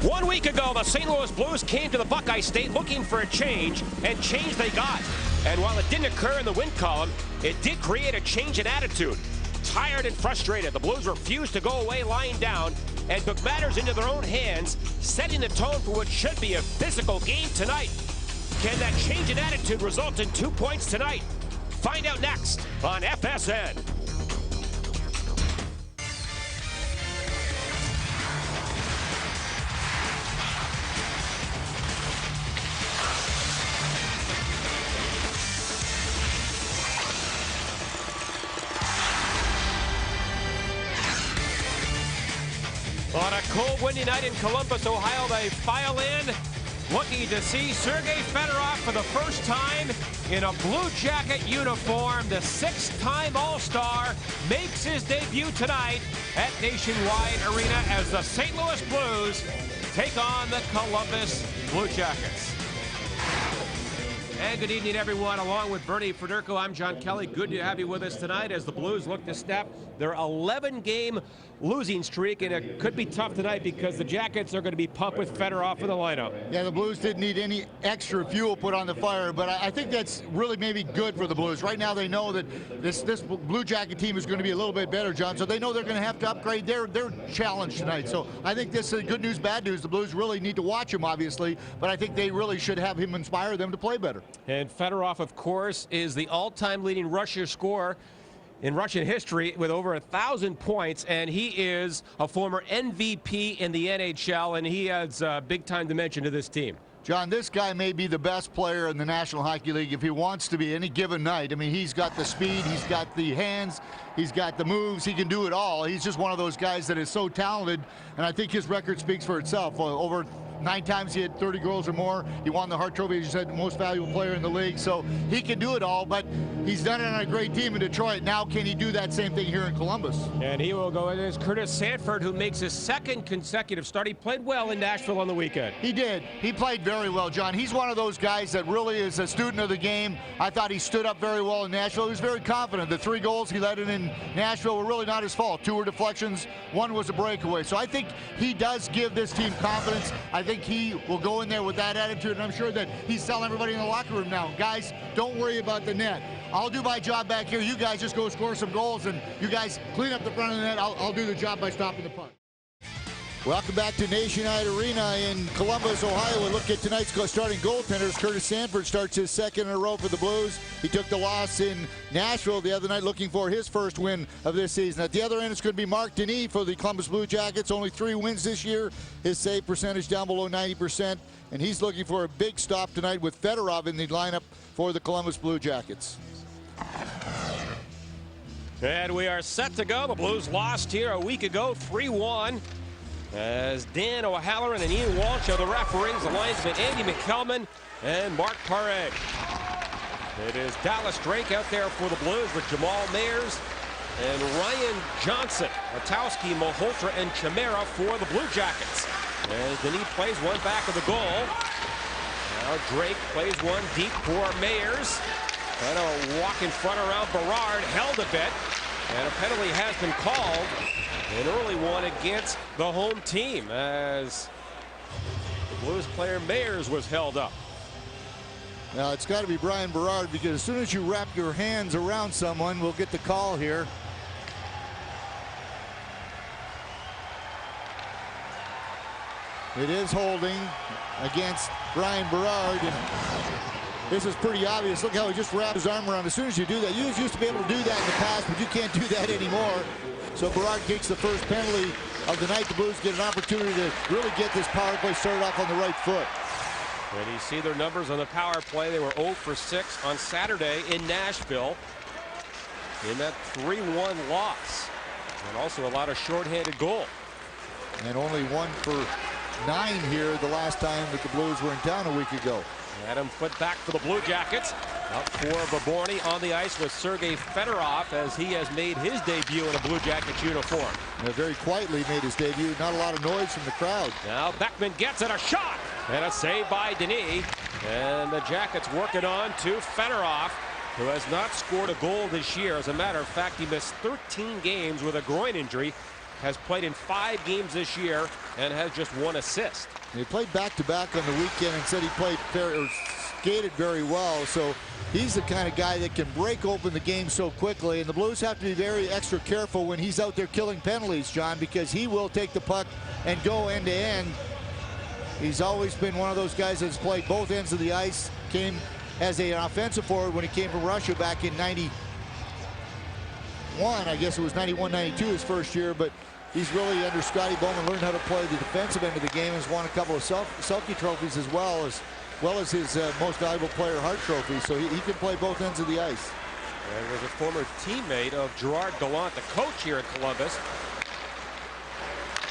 1 week ago, the St. Louis Blues came to the Buckeye State looking for a change, and change they got. And while it didn't occur in the win column, it did create a change in attitude. Tired and frustrated, the Blues refused to go away lying down and took matters into their own hands, setting the tone for what should be a physical game tonight. Can that change in attitude result in 2 points tonight? Find out next on FSN. On a cold, windy night in Columbus, Ohio, they file in, looking to see Sergei Fedorov for the first time in a Blue Jacket uniform. The six-time All-Star makes his debut tonight at Nationwide Arena as the St. Louis Blues take on the Columbus Blue Jackets. And good evening, everyone. Along with Bernie Federko, I'm John Kelly. Good to have you with us tonight as the Blues look to snap their 11-game losing streak, and it could be tough tonight because the Jackets are going to be pumped with Fedorov in the lineup. Yeah, the Blues didn't need any extra fuel put on the fire, but I think that's really maybe good for the Blues. Right now they know that this Blue Jacket team is going to be a little bit better, John, so they know they're going to have to upgrade their challenge tonight. So I think this is good news, bad news. The Blues really need to watch him, obviously, but I think they really should have him inspire them to play better. And Fedorov, of course, is the all-time leading Russian scorer in Russian history with over 1,000 points, and he is a former MVP in the NHL, and he adds a big-time dimension to this team. John, this guy may be the best player in the National Hockey League if he wants to be any given night. I mean, he's got the speed, he's got the hands, he's got the moves, he can do it all. He's just one of those guys that is so talented, and I think his record speaks for itself. Over 9 times he had 30 goals or more. He won the Hart Trophy, as you said, most valuable player in the league. So he can do it all, but he's done it on a great team in Detroit. Now can he do that same thing here in Columbus? And he will go in as Curtis Sanford, who makes his second consecutive start. He played well in Nashville on the weekend. He did. He played very well, John. He's one of those guys that really is a student of the game. I thought he stood up very well in Nashville. He was very confident. The 3 goals he let in Nashville were really not his fault. 2 were deflections, 1 was a breakaway. So I think he does give this team confidence. I think he will go in there with that attitude, and I'm sure that he's telling everybody in the locker room now, guys, don't worry about the net. I'll do my job back here. You guys just go score some goals, and you guys clean up the front of the net. I'll do the job by stopping the puck. Welcome back to Nationwide Arena in Columbus, Ohio. We'll look at tonight's starting goaltenders. Curtis Sanford starts his second in a row for the Blues. He took the loss in Nashville the other night, looking for his first win of this season. At the other end, it's going to be Marc Denis for the Columbus Blue Jackets. Only 3 wins this year. His save percentage down below 90%, and he's looking for a big stop tonight with Fedorov in the lineup for the Columbus Blue Jackets. And we are set to go. The Blues lost here a week ago, 3-1. As Dan O'Halloran and Ian Walsh are the referees, the linesmen Andy McKelman and Mark Paré. It is Dallas Drake out there for the Blues with Jamal Mayers and Ryan Johnson, Matowski, Malhotra, and Chimera for the Blue Jackets. As Denis plays one back of the goal. Now Drake plays one deep for Mayers. Trying to walk in front around Berard, held a bit, and a penalty has been called. An early one against the home team as the Blues player Mayers was held up. Now it's got to be Brian Berard, because as soon as you wrap your hands around someone, we'll get the call here. It is holding against Brian Berard, and this is pretty obvious. Look how he just wrapped his arm around. As soon as you do that, you used to be able to do that in the past, but you can't do that anymore. So Berard takes the first penalty of the night. The Blues get an opportunity to really get this power play started off on the right foot. And you see their numbers on the power play. They were 0 for 6 on Saturday in Nashville in that 3-1 loss. And also a lot of shorthanded goal. And only 1 for 9 here the last time that the Blues were in town a week ago. Adam Foote back for the Blue Jackets. Up for Baborny on the ice with Sergei Fedorov as he has made his debut in a Blue Jackets uniform. And very quietly made his debut. Not a lot of noise from the crowd. Now Beckman gets it, a shot, and a save by Denis. And the Jackets working on to Fedorov, who has not scored a goal this year. As a matter of fact, he missed 13 games with a groin injury. has played in 5 games this year and has just 1 assist. He played back-to-back on the weekend and said he played skated very well. So he's the kind of guy that can break open the game so quickly. And the Blues have to be very extra careful when he's out there killing penalties, John, because he will take the puck and go end to end. He's always been one of those guys that's played both ends of the ice. Came as an offensive forward when he came from Russia back in 91. I guess it was 91, 92 his first year, but he's really, under Scotty Bowman, learned how to play the defensive end of the game. Has won a couple of Selke trophies as well as his most valuable player Hart trophy. So he can play both ends of the ice. And was a former teammate of Gerard Gallant, the coach here in Columbus,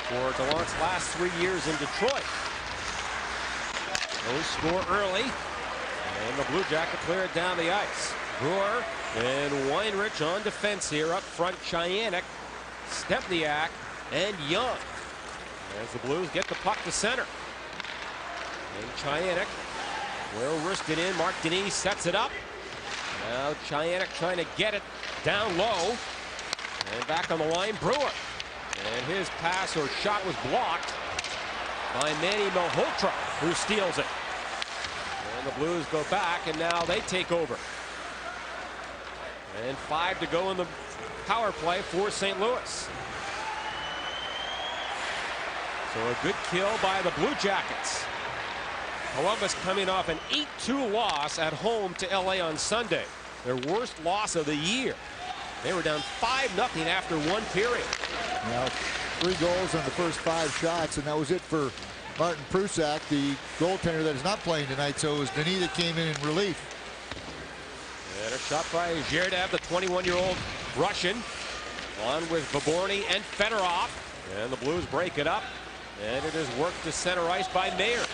for Gallant's last 3 years in Detroit. No score early, and the Blue Jacket clear it down the ice. Brewer and Weinrich on defense here. Up front, Chyanek, Stempniak, and Young. As the Blues get the puck to center. And Chyanek will wrist it in. Mark Denis sets it up. Now Chyanek trying to get it down low. And back on the line, Brewer. And his pass or shot was blocked by Manny Malhotra, who steals it. And the Blues go back, and now they take over. And 5 to go in the power play for St. Louis. So a good kill by the Blue Jackets. Columbus coming off an 8-2 loss at home to LA on Sunday. Their worst loss of the year. They were down 5-0 after 1 period. Now, 3 goals on the first 5 shots, and that was it for Martin Prusak, the goaltender that is not playing tonight. So it was Denis that came in relief. And a shot by Zherdev, the 21-year-old Russian, on with Vaborny and Fedorov. And the Blues break it up. And it is worked to center ice by Mayer.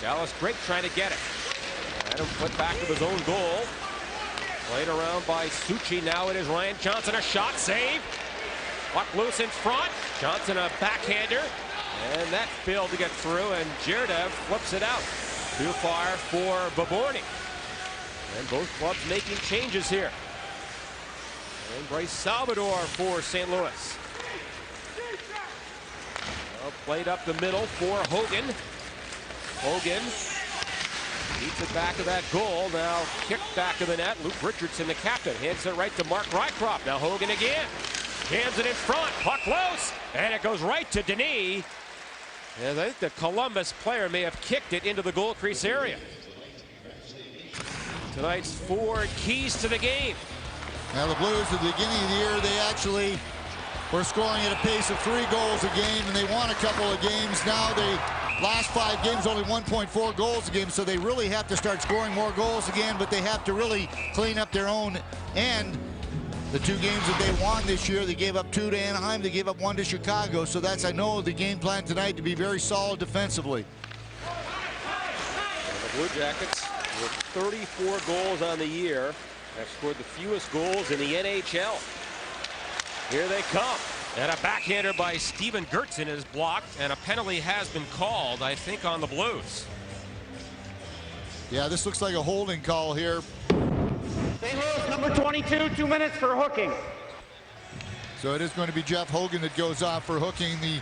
Dallas Drake trying to get it. Adam put back of his own goal. Played around by Suchi. Now it is Ryan Johnson. A shot, save. Puck loose in front. Johnson a backhander. And that failed to get through. And Zherdev flips it out. Too far for Vaborny. And both clubs making changes here. And Bryce Salvador for St. Louis. Well, played up the middle for Hogan. Hogan beats it back of that goal. Now kicked back of the net. Luke Richardson, the captain, hands it right to Mark Rycroft. Now Hogan again. Jams it in front. Puck close. And it goes right to Denis. And I think the Columbus player may have kicked it into the goal crease area. Tonight's 4 keys to the game. Now the Blues at the beginning of the year, they actually were scoring at a pace of 3 goals a game, and they won a couple of games. Now they last 5 games only 1.4 goals a game, so they really have to start scoring more goals again, but they have to really clean up their own end. The 2 games that they won this year, they gave up 2 to Anaheim, they gave up 1 to Chicago, so that's, I know, the game plan tonight to be very solid defensively. And the Blue Jackets, with 34 goals on the year, have scored the fewest goals in the NHL. Here they come. And a backhander by Steven Gertzen is blocked, and a penalty has been called, I think, on the Blues. Yeah, this looks like a holding call here. St. Louis, number 22, 2 minutes for hooking. So it is going to be Jeff Hogan that goes off for hooking. The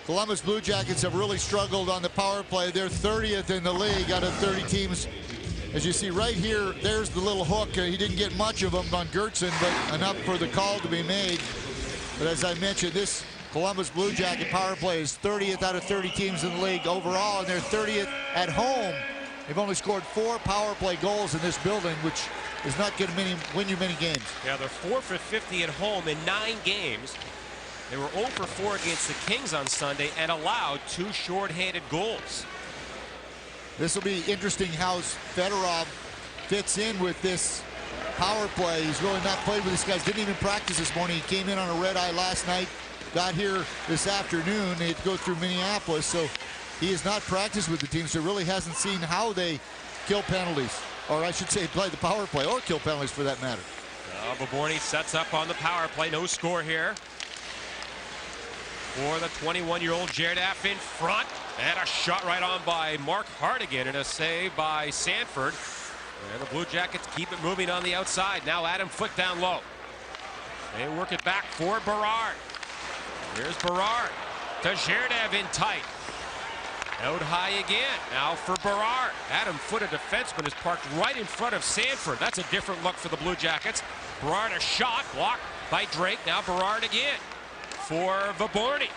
Columbus Blue Jackets have really struggled on the power play. They're 30th in the league out of 30 teams. As you see right here, there's the little hook. He didn't get much of them on Gertzen, but enough for the call to be made. But as I mentioned, this Columbus Blue Jacket power play is 30th out of 30 teams in the league overall, and they're 30th at home. They've only scored 4 power play goals in this building, which is not going to win you many games. Yeah, they're 4 for 50 at home in 9 games. They were 0 for 4 against the Kings on Sunday and allowed 2 shorthanded goals. This will be interesting how Fedorov fits in with this power play. He's really not played with these guys. Didn't even practice this morning. He came in on a red eye last night. Got here this afternoon. They had to go through Minneapolis. So he has not practiced with the team. So really hasn't seen how they kill penalties. Or I should say play the power play or kill penalties for that matter. Vaborny sets up on the power play. No score here for the 21-year-old Zherdev in front. And a shot right on by Mark Hartigan and a save by Sanford. And the Blue Jackets keep it moving on the outside. Now Adam Foote down low. They work it back for Berard. Here's Berard to Zherdev in tight. Out high again. Now for Berard. Adam-footed defenseman is parked right in front of Sanford. That's a different look for the Blue Jackets. Berard a shot blocked by Drake. Now Berard again for Vaborny.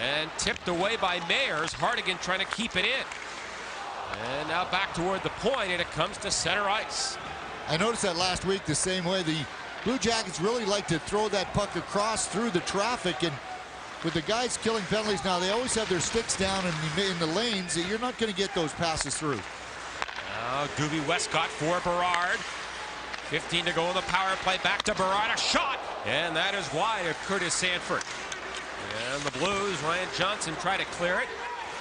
And tipped away by Mayers. Hardigan trying to keep it in. And now back toward the point, and it comes to center ice. I noticed that last week the same way. The Blue Jackets really like to throw that puck across through the traffic, and with the guys killing penalties now, they always have their sticks down in the lanes. You're not going to get those passes through. Now Doobie Westcott for Berard. 15 to go in the power play. Back to Berard. A shot. And that is wide of Curtis Sanford. And the Blues, Ryan Johnson tried to clear it.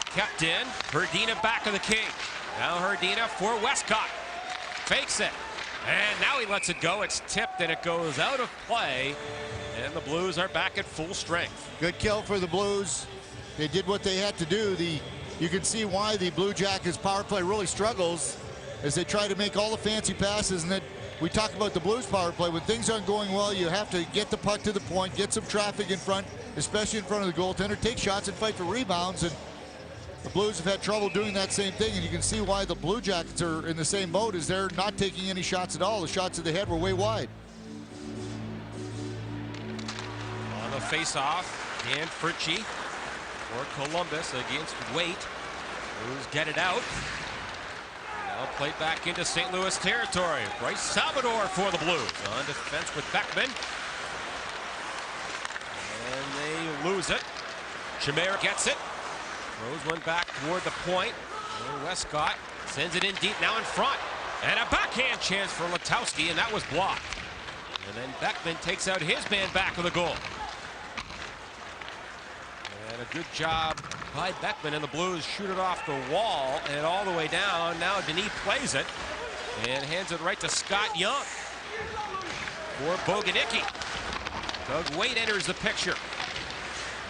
Kept in. Herdina back of the cage. Now Herdina for Westcott. Fakes it. And now he lets it go. It's tipped and it goes out of play. And the Blues are back at full strength. Good kill for the Blues. They did what they had to do. You can see why the Blue Jackets power play really struggles as they try to make all the fancy passes. And that we talk about the Blues power play. When things aren't going well, you have to get the puck to the point, get some traffic in front, especially in front of the goaltender, take shots and fight for rebounds. And the Blues have had trouble doing that same thing, and you can see why the Blue Jackets are in the same boat, as they're not taking any shots at all. The shots that they had were way wide. On the face-off, Dan Fritchie for Columbus against Waite. Blues get it out. Now played back into St. Louis territory. Bryce Salvador for the Blues on defense with Beckman. And they lose it. Chimera gets it. Throws one back toward the point. And Westcott sends it in deep, now in front. And a backhand chance for Letowski, and that was blocked. And then Beckman takes out his man back of the goal. And a good job by Beckman, and the Blues shoot it off the wall and all the way down. Now Denis plays it and hands it right to Scott Young for Boganicki. Doug Waite enters the picture.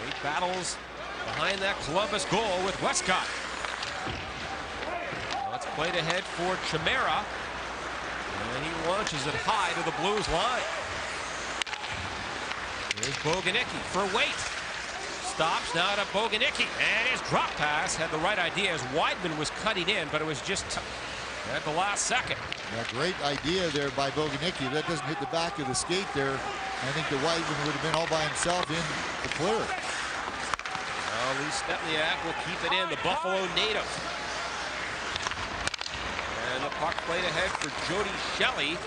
Waite battles behind that Columbus goal with Westcott. Now it's played ahead for Chimera. And he launches it high to the Blues line. Here's Boganicki for Waite. Stops now to Boganicki. And his drop pass had the right idea as Weidman was cutting in, but it was just at the last second. Yeah, great idea there by Boganicki. That doesn't hit the back of the skate there. I think the Weidman would have been all by himself in to clear it. Lee Stepniak will keep it in, the Buffalo native. And the puck played ahead for Jody Shelley.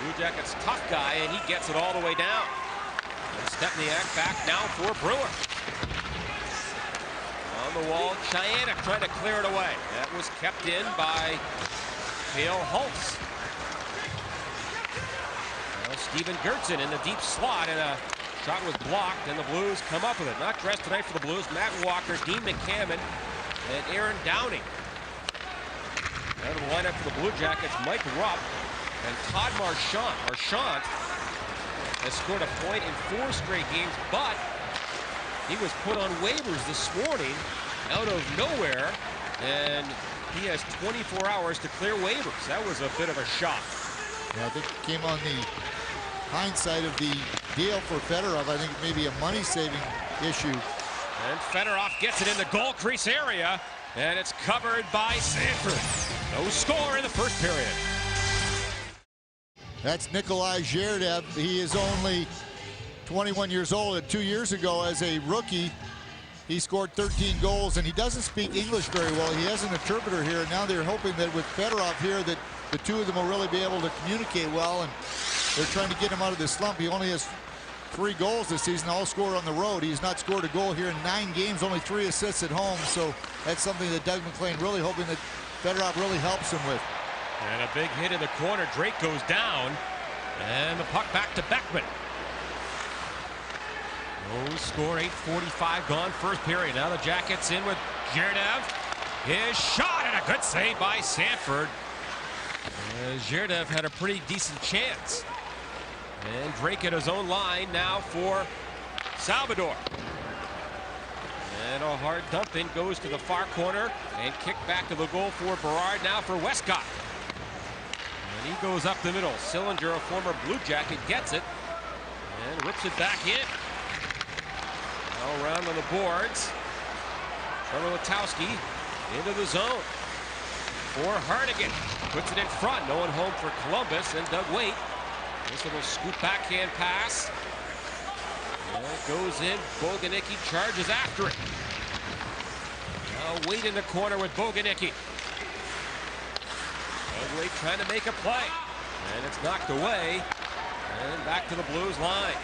Blue Jackets tough guy, and he gets it all the way down. And Stepniak back now for Brewer. On the wall, Cheyenne trying to clear it away. That was kept in by Hale Holtz. Now Steven Gertzen in the deep slot, and a shot was blocked, and the Blues come up with it. Not dressed tonight for the Blues. Matt Walker, Dean McCammon, and Aaron Downing. Out of the lineup for the Blue Jackets, Mike Rupp and Todd Marchant. Marchant has scored a point in 4 straight games, but he was put on waivers this morning out of nowhere, and he has 24 hours to clear waivers. That was a bit of a shock. Yeah, I think it came on the hindsight of the deal for Fedorov. I think maybe a money-saving issue. And Fedorov gets it in the goal crease area, and it's covered by Sanford. No score in the first period. That's Nikolai Zherdev. He is only 21 years old, and 2 years ago as a rookie, he scored 13 goals, and he doesn't speak English very well. He has an interpreter here, and now they're hoping that with Fedorov here that the two of them will really be able to communicate well, and they're trying to get him out of this slump. He only has 3 goals this season, all scored on the road. He's not scored a goal here in 9 games, only 3 assists at home, so that's something that Doug MacLean really hoping that Fedorov really helps him with. And a big hit in the corner. Drake goes down, and the puck back to Beckman. No score, 8:45 gone first period. Now the Jackets in with Zherdev. His shot, and a good save by Sanford. Zherdev had a pretty decent chance. And Drake at his own line now for Salvador. And a hard dump in goes to the far corner and kicked back to the goal for Berard, now for Westcott. And he goes up the middle. Sillinger, a former Blue Jacket, gets it. And rips it back in. Now around on the boards. Trevor Letowski into the zone. For Hardigan. Puts it in front. No one home for Columbus. And Doug Waite. This little scoop backhand pass. And it goes in. Boganicki charges after it. Now Waite in the corner with Boganicki. Doug Waite trying to make a play. And it's knocked away. And back to the Blues line.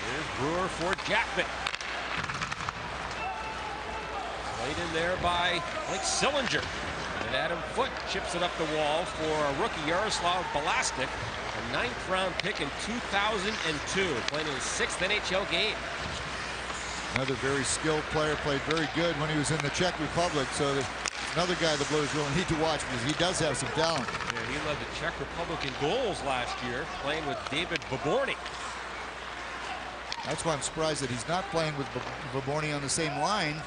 Here's Brewer for Jackman. Played in there by Mike Sillinger. And Adam Foote chips it up the wall for a rookie, Yaroslav Balastik, a 9th round pick in 2002, playing in his 6th NHL game. Another very skilled player, played very good when he was in the Czech Republic. So another guy the Blues really need to watch because he does have some talent. Yeah, he led the Czech Republic in goals last year, playing with David Baborny. That's why I'm surprised that he's not playing with Baborny on the same line.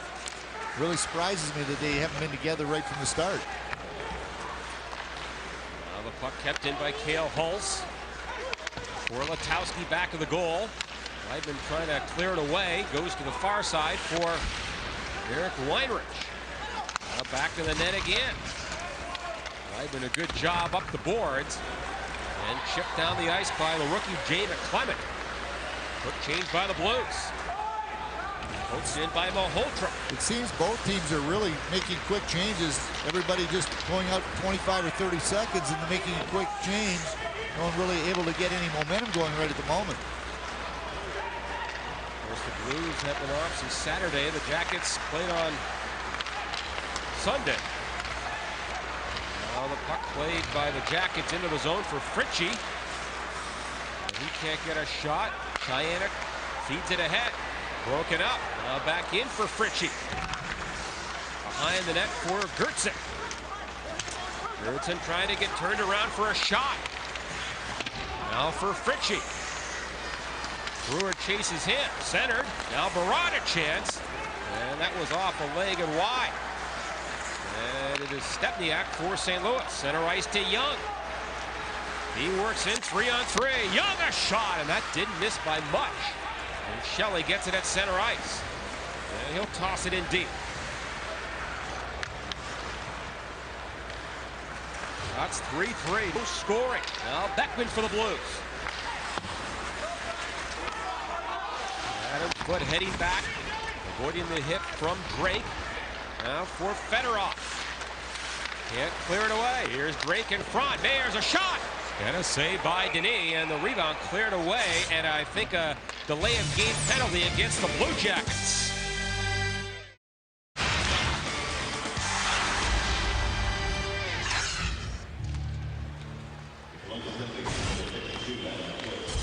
Really surprises me that they haven't been together right from the start. Now the puck kept in by Cale Hulse. For Letowski back of the goal. Weidman trying to clear it away. Goes to the far side for Eric Weinrich. Now back to the net again. Weidman a good job up the boards. And chipped down the ice by the rookie Jay McClement. Quick change by the Blues. Poked in by Malhotra. It seems both teams are really making quick changes. Everybody just going out 25 or 30 seconds and making a quick change. No one really able to get any momentum going right at the moment. Of course, the Blues have been off since Saturday. The Jackets played on Sunday. Now the puck played by the Jackets into the zone for Fritchie. He can't get a shot. Chyanek feeds it ahead. Broken up. Now back in for Fritchie. Behind the net for Gertzen. Gertzen trying to get turned around for a shot. Now for Fritchie. Brewer chases him. Centered. Now Barada chance. And that was off a leg and wide. And it is Stepniak for St. Louis. Center ice to Young. He works in 3-on-3. Young a shot, and that didn't miss by much. And Shelley gets it at center ice. And he'll toss it in deep. That's 3-3. No scoring. Now Beckman for the Blues. Adam Foote heading back. Avoiding the hit from Drake. Now for Fedorov. Can't clear it away. Here's Drake in front. There's a shot. And a save by Denis, and the rebound cleared away, and I think a delay of game penalty against the Blue Jackets.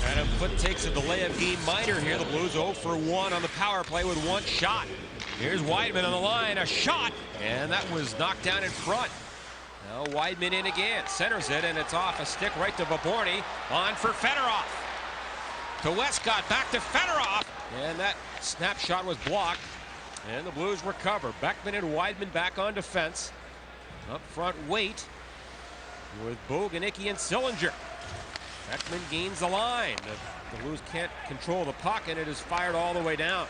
Adam Foote takes a delay of game minor here. The Blues 0 for 1 on the power play with one shot. Here's Weidman on the line, a shot, and that was knocked down in front. Now Weidman in again, centers it, and it's off a stick right to Baborny. On for Fedorov. To Westcott, back to Fedorov. And that snapshot was blocked. And the Blues recover. Beckman and Weidman back on defense. Up front, Waite with Boganicki and Sillinger. Beckman gains the line. The Blues can't control the puck, and it is fired all the way down.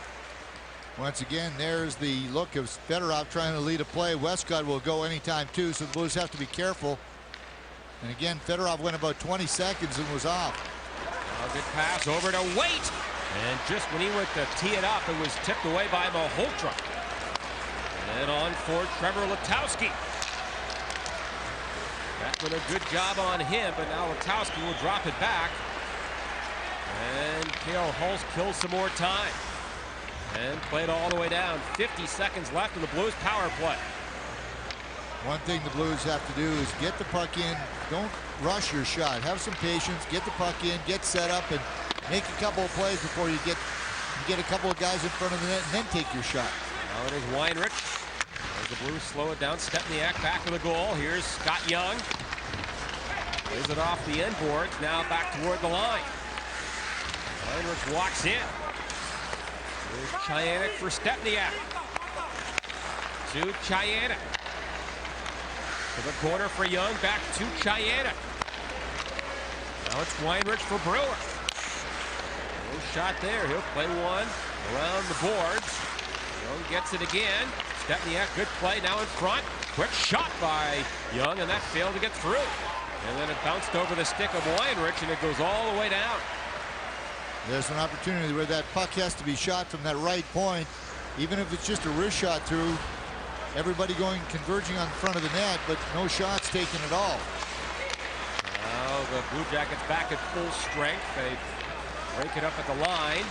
Once again, there's the look of Fedorov trying to lead a play. Westcott will go anytime too, so the Blues have to be careful. And again, Fedorov went about 20 seconds and was off. A good pass over to Waite. And just when he went to tee it up, it was tipped away by Malhotra. And on for Trevor Letowski. That with a good job on him, but now Letowski will drop it back. And Cale Hulse kills some more time. And played all the way down. 50 seconds left in the Blues power play. One thing the Blues have to do is get the puck in. Don't rush your shot. Have some patience. Get the puck in. Get set up and make a couple of plays before you get a couple of guys in front of the net and then take your shot. Now it is Weinrich. As the Blues slow it down. Stepniak back to the goal. Here's Scott Young. Plays it off the end boards. Now back toward the line. Weinrich walks in. Here's Chyanek for Stepniak. To Chyanek. To the corner for Young. Back to Chyanek. Now it's Weinrich for Brewer. No shot there. He'll play one around the boards. Young gets it again. Stepniak, good play now in front. Quick shot by Young, and that failed to get through. And then it bounced over the stick of Weinrich, and it goes all the way down. There's an opportunity where that puck has to be shot from that right point, even if it's just a wrist shot through. Everybody converging on the front of the net, but no shots taken at all. Now the Blue Jackets back at full strength. They break it up at the line.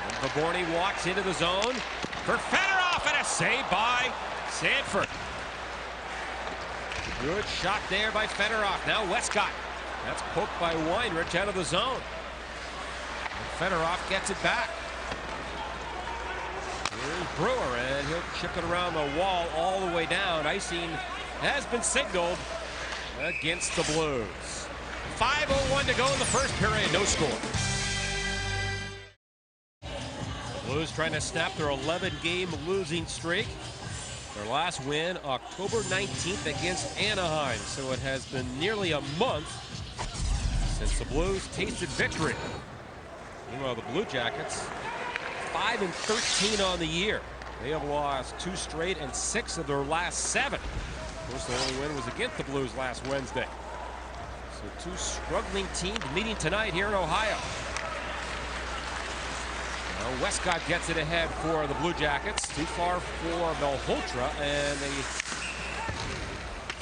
And Vaborny walks into the zone for Fedorov, and a save by Sanford. Good shot there by Fedorov. Now Westcott. That's poked by Weinrich out of the zone. And Fedorov gets it back. Here's Brewer, and he'll chip it around the wall all the way down. Icing has been signaled against the Blues. 5:01 to go in the first period. No score. Blues trying to snap their 11-game losing streak. Their last win October 19th against Anaheim. So it has been nearly a month since the Blues tasted victory. Meanwhile, the Blue Jackets 5-13 on the year. They have lost 2 straight and 6 of their last 7. Of course, the only win was against the Blues last Wednesday. So 2 struggling teams meeting tonight here in Ohio. Now Westcott gets it ahead for the Blue Jackets. Too far for Malhotra, and they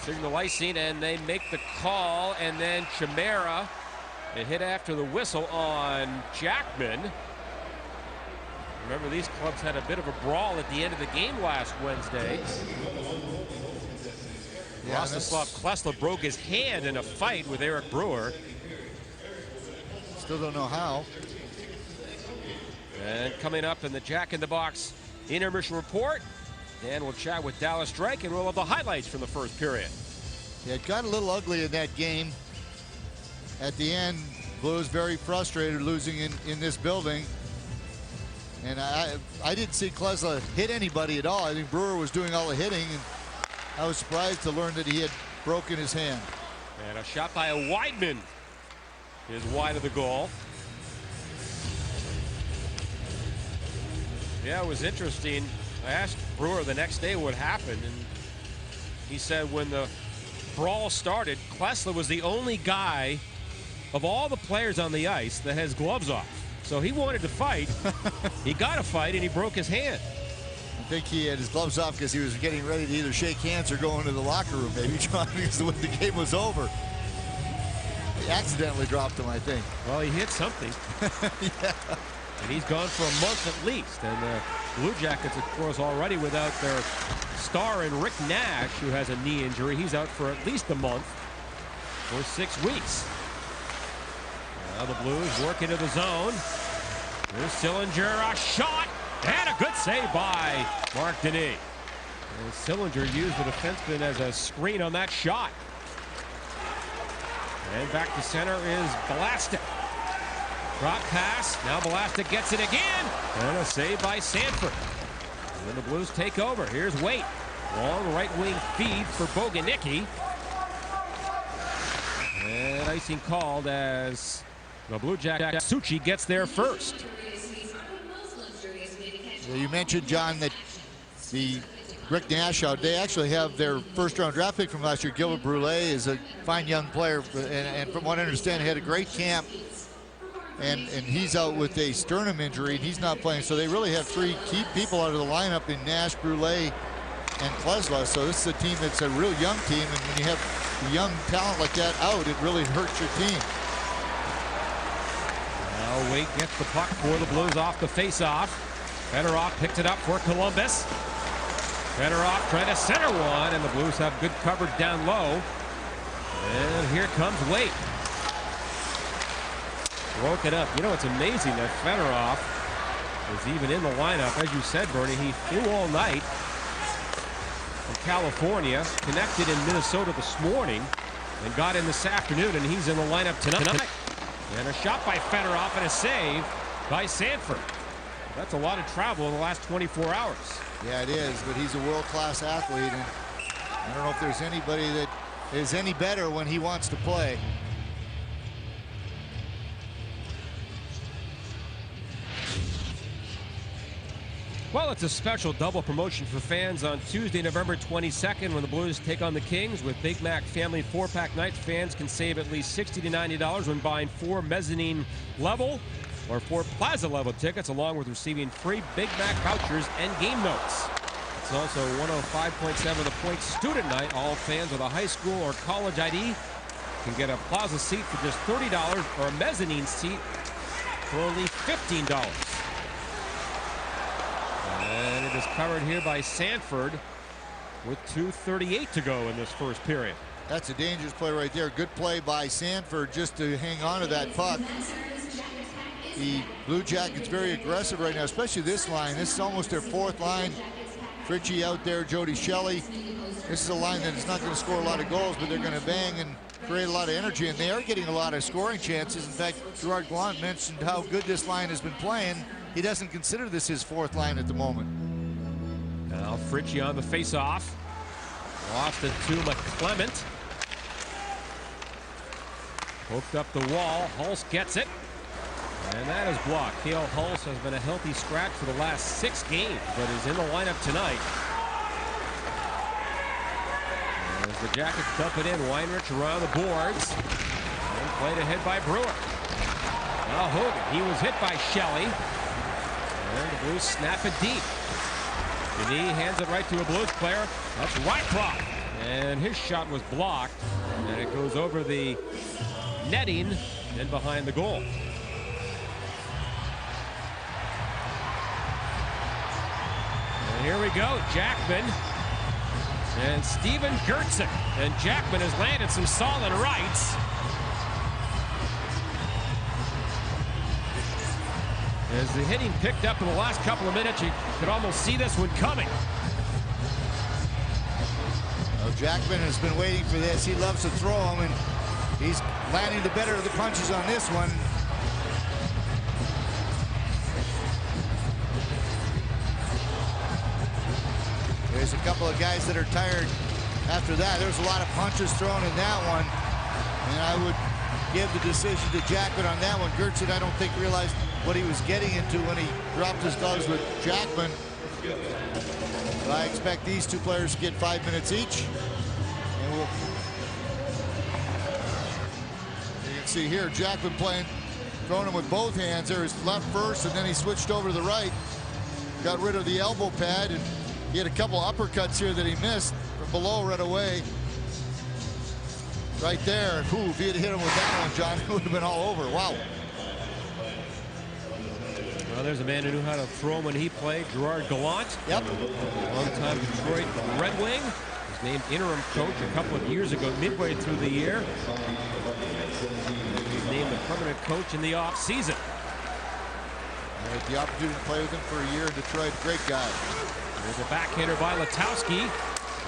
signal icing, and they make the call, and then Chimera, it hit after the whistle on Jackman. Remember, these clubs had a bit of a brawl at the end of the game last Wednesday. Yeah, Rostislav Klesla broke his hand in a fight with Eric Brewer. Still don't know how. And coming up in the Jack in the Box intermission report, Dan will chat with Dallas Drake, and we'll have the highlights from the first period. Yeah, it got a little ugly in that game. At the end, Blues very frustrated losing in this building. And I didn't see Klesla hit anybody at all. I think Brewer was doing all the hitting, and I was surprised to learn that he had broken his hand. And a shot by a Weidman is wide of the goal. Yeah, it was interesting. I asked Brewer the next day what happened, and he said when the brawl started, Klesla was the only guy of all the players on the ice that has gloves off. So he wanted to fight. He got a fight, and he broke his hand. I think he had his gloves off because he was getting ready to either shake hands or go into the locker room, maybe, because the game was over. He accidentally dropped him, I think. Well, he hit something. Yeah. And he's gone for a month at least. And the Blue Jackets, of course, already without their star in Rick Nash, who has a knee injury. He's out for at least a month or 6 weeks. Now the Blues work into the zone. Here's Sillinger, a shot, and a good save by Mark Denis. And Sillinger used the defenseman as a screen on that shot. And back to center is Blastic. Drop pass, now Blastic gets it again, and a save by Sanford. And then the Blues take over. Here's Waite. Long right wing feed for Boganicki. And icing called as the Blue Jackets. Suchi gets there first. You mentioned, John, that the Rick Nash out, they actually have their first-round draft pick from last year. Gilbert Brule is a fine young player, and from what I understand, he had a great camp. And he's out with a sternum injury, and he's not playing. So they really have 3 key people out of the lineup in Nash, Brule, and Klesla. So this is a team that's a real young team, and when you have a young talent like that out, it really hurts your team. Now Waite gets the puck for the Blues off the face-off. Fedorov picked it up for Columbus. Fedorov trying to center one, and the Blues have good coverage down low. And here comes Waite. Broke it up. You know, it's amazing that Fedorov is even in the lineup. As you said, Bernie, he flew all night from California, connected in Minnesota this morning, and got in this afternoon, and he's in the lineup tonight. And a shot by Fedorov and a save by Sanford. That's a lot of travel in the last 24 hours. Yeah, it is, but he's a world-class athlete, and I don't know if there's anybody that is any better when he wants to play. Well, it's a special double promotion for fans on Tuesday, November 22nd, when the Blues take on the Kings. With Big Mac Family 4-pack nights, fans can save at least $60 to $90 when buying 4 mezzanine level or 4 plaza level tickets, along with receiving free Big Mac vouchers and game notes. It's also 105.7 The Point student night. All fans with a high school or college ID can get a plaza seat for just $30 or a mezzanine seat for only $15. And it is covered here by Sanford with 2:38 to go in this first period. That's a dangerous play right there. Good play by Sanford just to hang on to that puck. The Blue Jackets very aggressive right now, especially this line. This is almost their 4th line. Fritchie out there, Jody Shelley. This is a line that is not going to score a lot of goals, but they're going to bang and create a lot of energy, and they are getting a lot of scoring chances. In fact, Gerard Gallant mentioned how good this line has been playing. He doesn't consider this his 4th line at the moment. Now Fritchie on the face-off. Lost it to McClement. Poked up the wall. Hulse gets it. And that is blocked. Cale Hulse has been a healthy scratch for the last 6 games, but is in the lineup tonight. As the Jackets dump it in, Weinrich around the boards. And played ahead by Brewer. Now Hogan, he was hit by Shelley. And the Blues snap it deep. Denis hands it right to a Blues player. That's Rycroft. And his shot was blocked. And it goes over the netting and behind the goal. And here we go. Jackman and Steven Gertzen. And Jackman has landed some solid rights. As the hitting picked up in the last couple of minutes, you could almost see this one coming. Well, Jackman has been waiting for this. He loves to throw them, and he's landing the better of the punches on this one. There's a couple of guys that are tired after that. There's a lot of punches thrown in that one, and I would give the decision to Jackman on that one. Gertzen, I don't think, realized what he was getting into when he dropped his gloves with Jackman. But I expect these 2 players to get 5 minutes each. And you can see here Jackman throwing him with both hands. There, his left first, and then he switched over to the right. Got rid of the elbow pad, and he had a couple uppercuts here that he missed from below right away. Right there. Ooh, if he had hit him with that one, John, it would have been all over. Wow. Well, there's a man who knew how to throw when he played, Gerard Gallant. Yep. Longtime Detroit Red Wing. Was named interim coach a couple of years ago, midway through the year. He was named the permanent coach in the off-season. I had the opportunity to play with him for a year in Detroit. Great guy. There's a backhander by Letowski.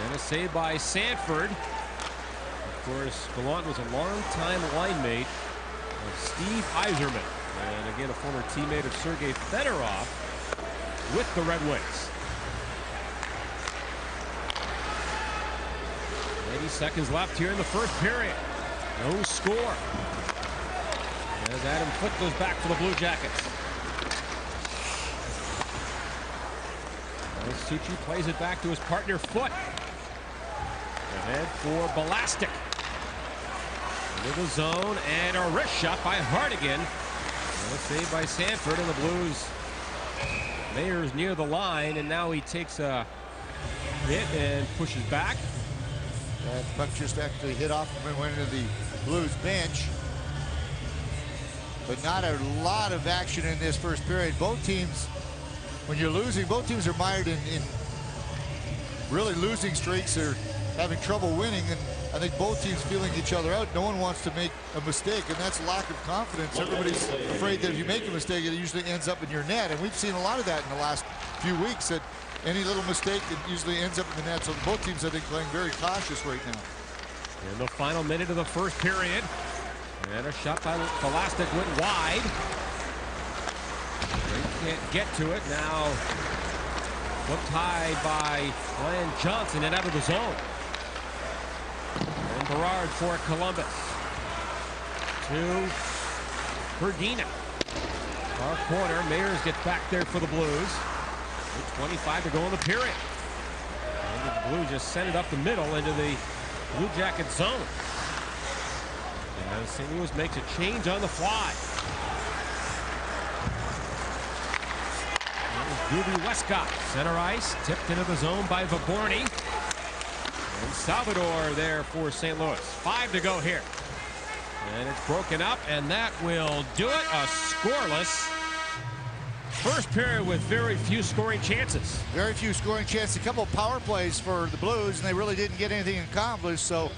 And a save by Sanford. Of course, Gallant was a longtime line mate of Steve Yzerman. And again, a former teammate of Sergei Fedorov with the Red Wings. 80 seconds left here in the first period. No score. As Adam Foote goes back for the Blue Jackets. Suchi plays it back to his partner Foote. Ahead for Balastic. Into the zone, and a wrist shot by Hardigan. A save by Sanford, and the Blues. Mayer's near the line, and now he takes a hit and pushes back. That puck just actually hit off and went into the Blues bench. But not a lot of action in this first period. Both teams, when you're losing, both teams are mired in really losing streaks or having trouble winning, and I think both teams feeling each other out. No one wants to make a mistake, and that's lack of confidence. Everybody's afraid that if you make a mistake, it usually ends up in your net, and we've seen a lot of that in the last few weeks, that any little mistake, it usually ends up in the net. So both teams, I think, playing very cautious right now. In the final minute of the first period, and a shot by Balastic went wide. They can't get to it now. Looked high by Ryan Johnson and out of the zone. And Berard for Columbus. To Berdina. Far corner. Mayers gets back there for the Blues. 8:25 to go in the period. And the Blues just sent it up the middle into the Blue Jacket zone. And St. Louis makes a change on the fly. Ruby Westcott, center ice, tipped into the zone by Vaborny. And Salvador there for St. Louis. 5 to go here. And it's broken up, and that will do it. A scoreless first period with very few scoring chances. Very few scoring chances. A couple of power plays for the Blues, and they really didn't get anything accomplished. So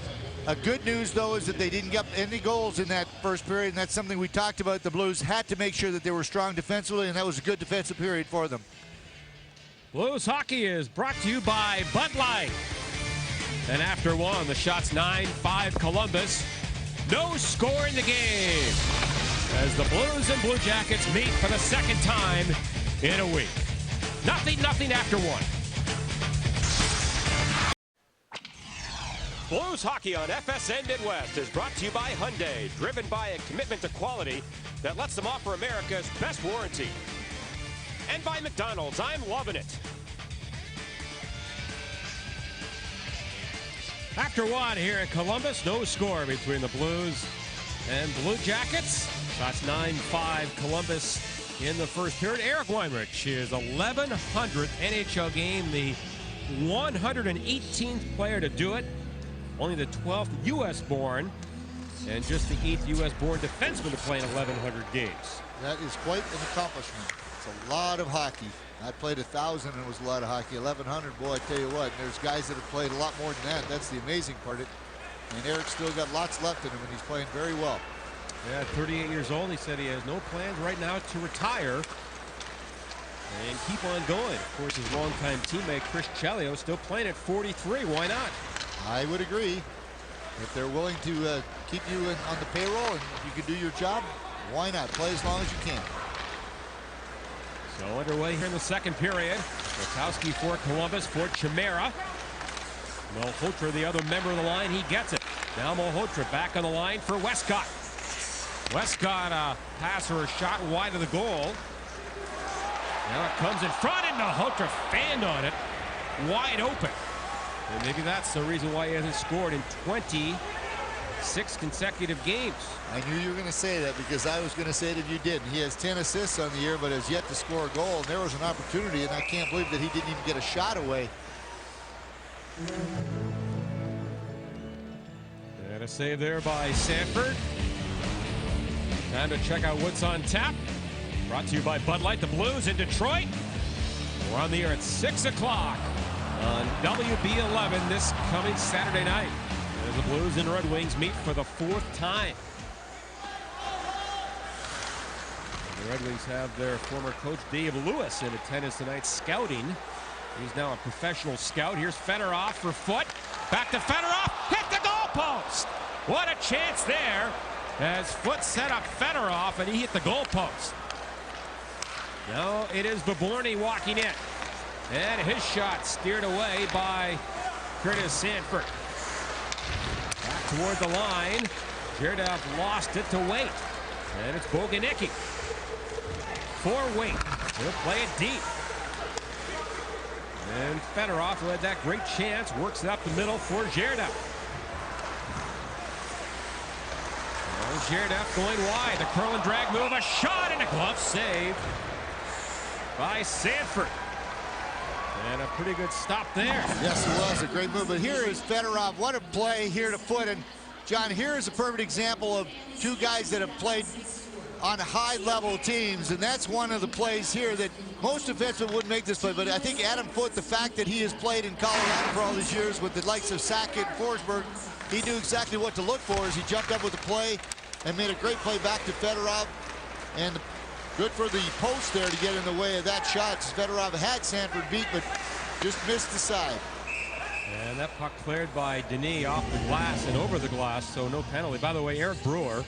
good news, though, is that they didn't get any goals in that first period, and that's something we talked about. The Blues had to make sure that they were strong defensively, and that was a good defensive period for them. Blues hockey is brought to you by Bud Light. And after one, the shot's 9-5 Columbus. No score in the game as the Blues and Blue Jackets meet for the second time in a week. 0-0 after one. Blues hockey on FSN Midwest is brought to you by Hyundai, driven by a commitment to quality that lets them offer America's best warranty. And by McDonald's, I'm loving it. After one here in Columbus, no score between the Blues and Blue Jackets. Shots 9-5 Columbus in the first period. Eric Weinrich, his 1100th NHL game, the 118th player to do it. Only the 12th U.S. born and just the 8th U.S. born defenseman to play in 1,100 games. That is quite an accomplishment. It's a lot of hockey. I played 1,000 and it was a lot of hockey. 1,100, boy, I tell you what, there's guys that have played a lot more than that. That's the amazing part of it. And Eric's still got lots left in him, and he's playing very well. Yeah, 38 years old. He said he has no plans right now to retire and keep on going. Of course, his longtime teammate Chris Chelios still playing at 43. Why not? I would agree. If they're willing to keep you on the payroll and you can do your job, why not? Play as long as you can. So underway here in the second period. Wachowski for Columbus, for Chimera. Malhotra, the other member of the line, he gets it. Now Malhotra back on the line for Westcott. Westcott, a pass or a shot wide of the goal. Now it comes in front, and Malhotra fanned on it. Wide open. And maybe that's the reason why he hasn't scored in 26 consecutive games. I knew you were going to say that because I was going to say it if you didn't. He has 10 assists on the year, but has yet to score a goal. And there was an opportunity, and I can't believe that he didn't even get a shot away. And a save there by Sanford. Time to check out what's on tap. Brought to you by Bud Light, the Blues in Detroit. We're on the air at 6 o'clock on WB11 this coming Saturday night as the Blues and Red Wings meet for the 4th time. The Red Wings have their former coach Dave Lewis in attendance tonight scouting. He's now a professional scout. Here's Fedorov for Foot. Back to Fedorov. Hit the goalpost. What a chance there as Foot set up Fedorov and he hit the goalpost. Now it is Vaborny walking in. And his shot steered away by Curtis Sanford. Back toward the line. Jerdoff lost it to Waite. And it's Boganicki. For Waite. He'll play it deep. And Fedorov, who had that great chance, works it up the middle for Jerdoff. Jerdoff going wide. The curl and drag move. A shot and a glove save by Sanford. And a pretty good stop there. Yes, it was a great move. But here is Fedorov. What a play here to Foot. And John, here is a perfect example of two guys that have played on high-level teams, and that's one of the plays here that most defensemen wouldn't make this play. But I think Adam Foote, the fact that he has played in Colorado for all these years with the likes of Sackett and Forsberg, he knew exactly what to look for as he jumped up with the play and made a great play back to Fedorov. And good for the post there to get in the way of that shot. Fedorov had Sanford beat, but just missed the side. And that puck cleared by Denis off the glass and over the glass, so no penalty. By the way, Eric Brewer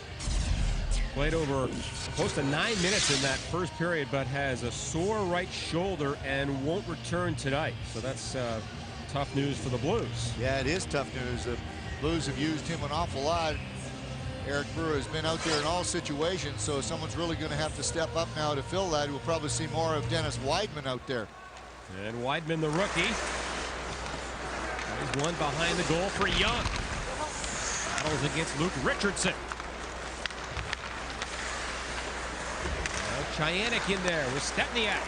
played over close to 9 minutes in that first period, but has a sore right shoulder and won't return tonight. So that's tough news for the Blues. Yeah, it is tough news. The Blues have used him an awful lot. Eric Brewer has been out there in all situations, so someone's really going to have to step up now to fill that. We'll probably see more of Dennis Weidman out there. And Weidman, the rookie. There's one behind the goal for Young. Battles against Luke Richardson. Now Chayanek in there with Stepniak.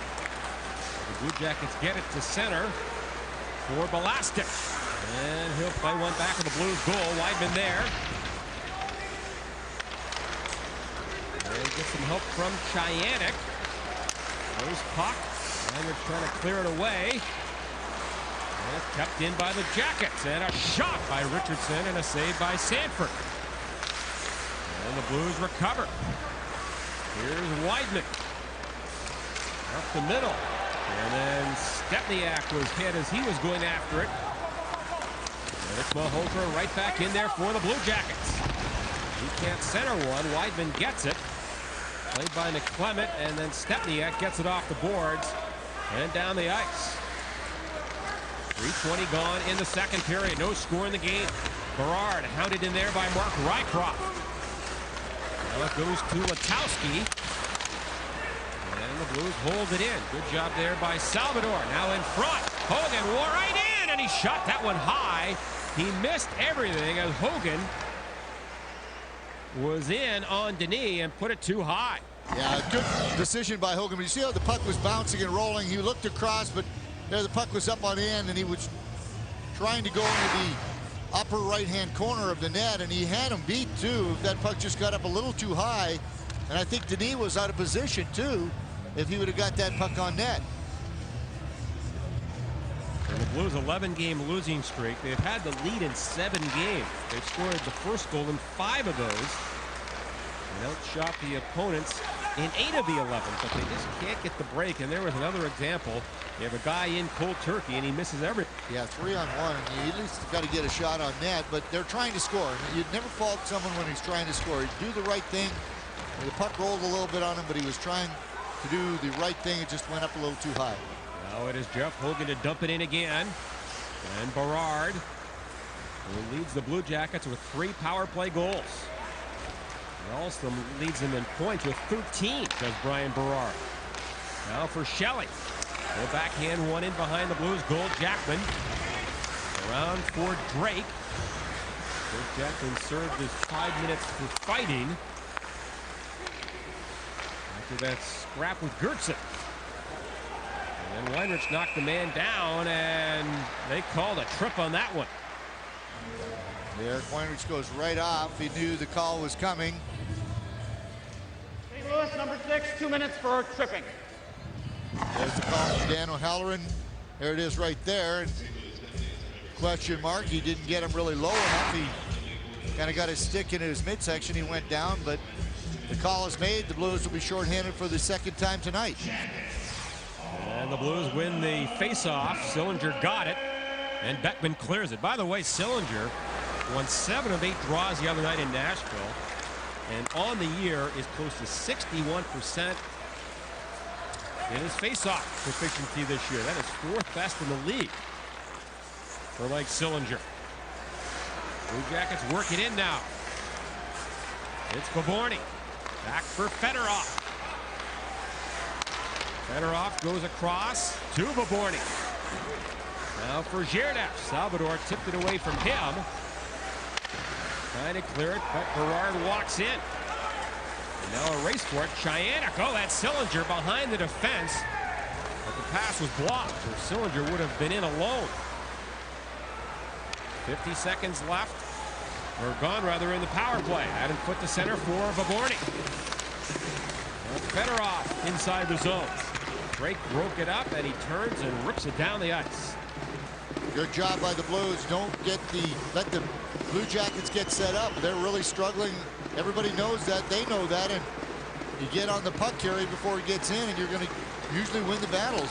The Blue Jackets get it to center for Balastic. And he'll play one back of the Blues goal. Weidman there. And get some help from Chayanek. Goes puck. And they're trying to clear it away. And it's kept in by the Jackets. And a shot by Richardson and a save by Sanford. And the Blues recover. Here's Weidman. Up the middle. And then Stepniak was hit as he was going after it. And it's Malhotra right back in there for the Blue Jackets. He can't center one. Weidman gets it. Played by McClement, and then Stepniak gets it off the boards and down the ice. 3:20 gone in the second period. No score in the game. Berard hounded in there by Mark Rycroft. Now it goes to Letowski. And the Blues hold it in. Good job there by Salvador. Now in front. Hogan wore right in, and he shot that one high. He missed everything as Hogan was in on Denis and put it too high. Yeah, good decision by Hogan. But you see how the puck was bouncing and rolling. He looked across, but there the puck was up on end, and he was trying to go into the upper right-hand corner of the net, and he had him beat too. That puck just got up a little too high, and I think Denis was out of position too if he would have got that puck on net. And the Blues' 11-game losing streak. They've had the lead in 7 games. They've scored the first goal in 5 of those. And outshot the opponents in 8 of the 11, but they just can't get the break. And there was another example. You have a guy in cold turkey, and he misses everything. Yeah, 3-on-1. You at least got to get a shot on net, but they're trying to score. You'd never fault someone when he's trying to score. He'd do the right thing. The puck rolled a little bit on him, but he was trying to do the right thing. It just went up a little too high. Now it is Jeff Hogan to dump it in again. And Berard, who leads the Blue Jackets with 3 power play goals. He also leads them in points with 13, does Brian Berard. Now for Shelley. Go backhand one in behind the Blues goal. Jackman. Around for Drake. Coach Jackman served his 5 minutes for fighting. After that scrap with Gertzen. And Weinrich knocked the man down, and they called a trip on that one. There, Weinrich goes right off. He knew the call was coming. St. Louis, number 6, 2 minutes for tripping. There's the call from Dan O'Halloran. There it is right there. And question mark. He didn't get him really low enough. He kind of got his stick into his midsection. He went down, but the call is made. The Blues will be shorthanded for the 2nd time tonight. And the Blues win the face-off. Sillinger got it, and Beckman clears it. By the way, Sillinger won 7 of 8 draws the other night in Nashville, and on the year is close to 61% in his face-off proficiency this year. That is 4th best in the league for Mike Sillinger. Blue Jackets work it in now. It's Baborny. Back for Fedorov. Fedorov goes across to Baborny. Now for Girardeau. Salvador tipped it away from him. Trying to clear it, but Berard walks in. And now a race for it. Chayanek. Oh, that's Sillinger behind the defense. But the pass was blocked, or Sillinger would have been in alone. 50 seconds left. Or gone, rather, in the power play. Adam put to center for Baborny. Fedorov inside the zone. Drake broke it up, and he turns and rips it down the ice. Good job by the Blues. Don't let the Blue Jackets get set up. They're really struggling. Everybody knows that. They know that. And you get on the puck carry before he gets in, and you're going to usually win the battles.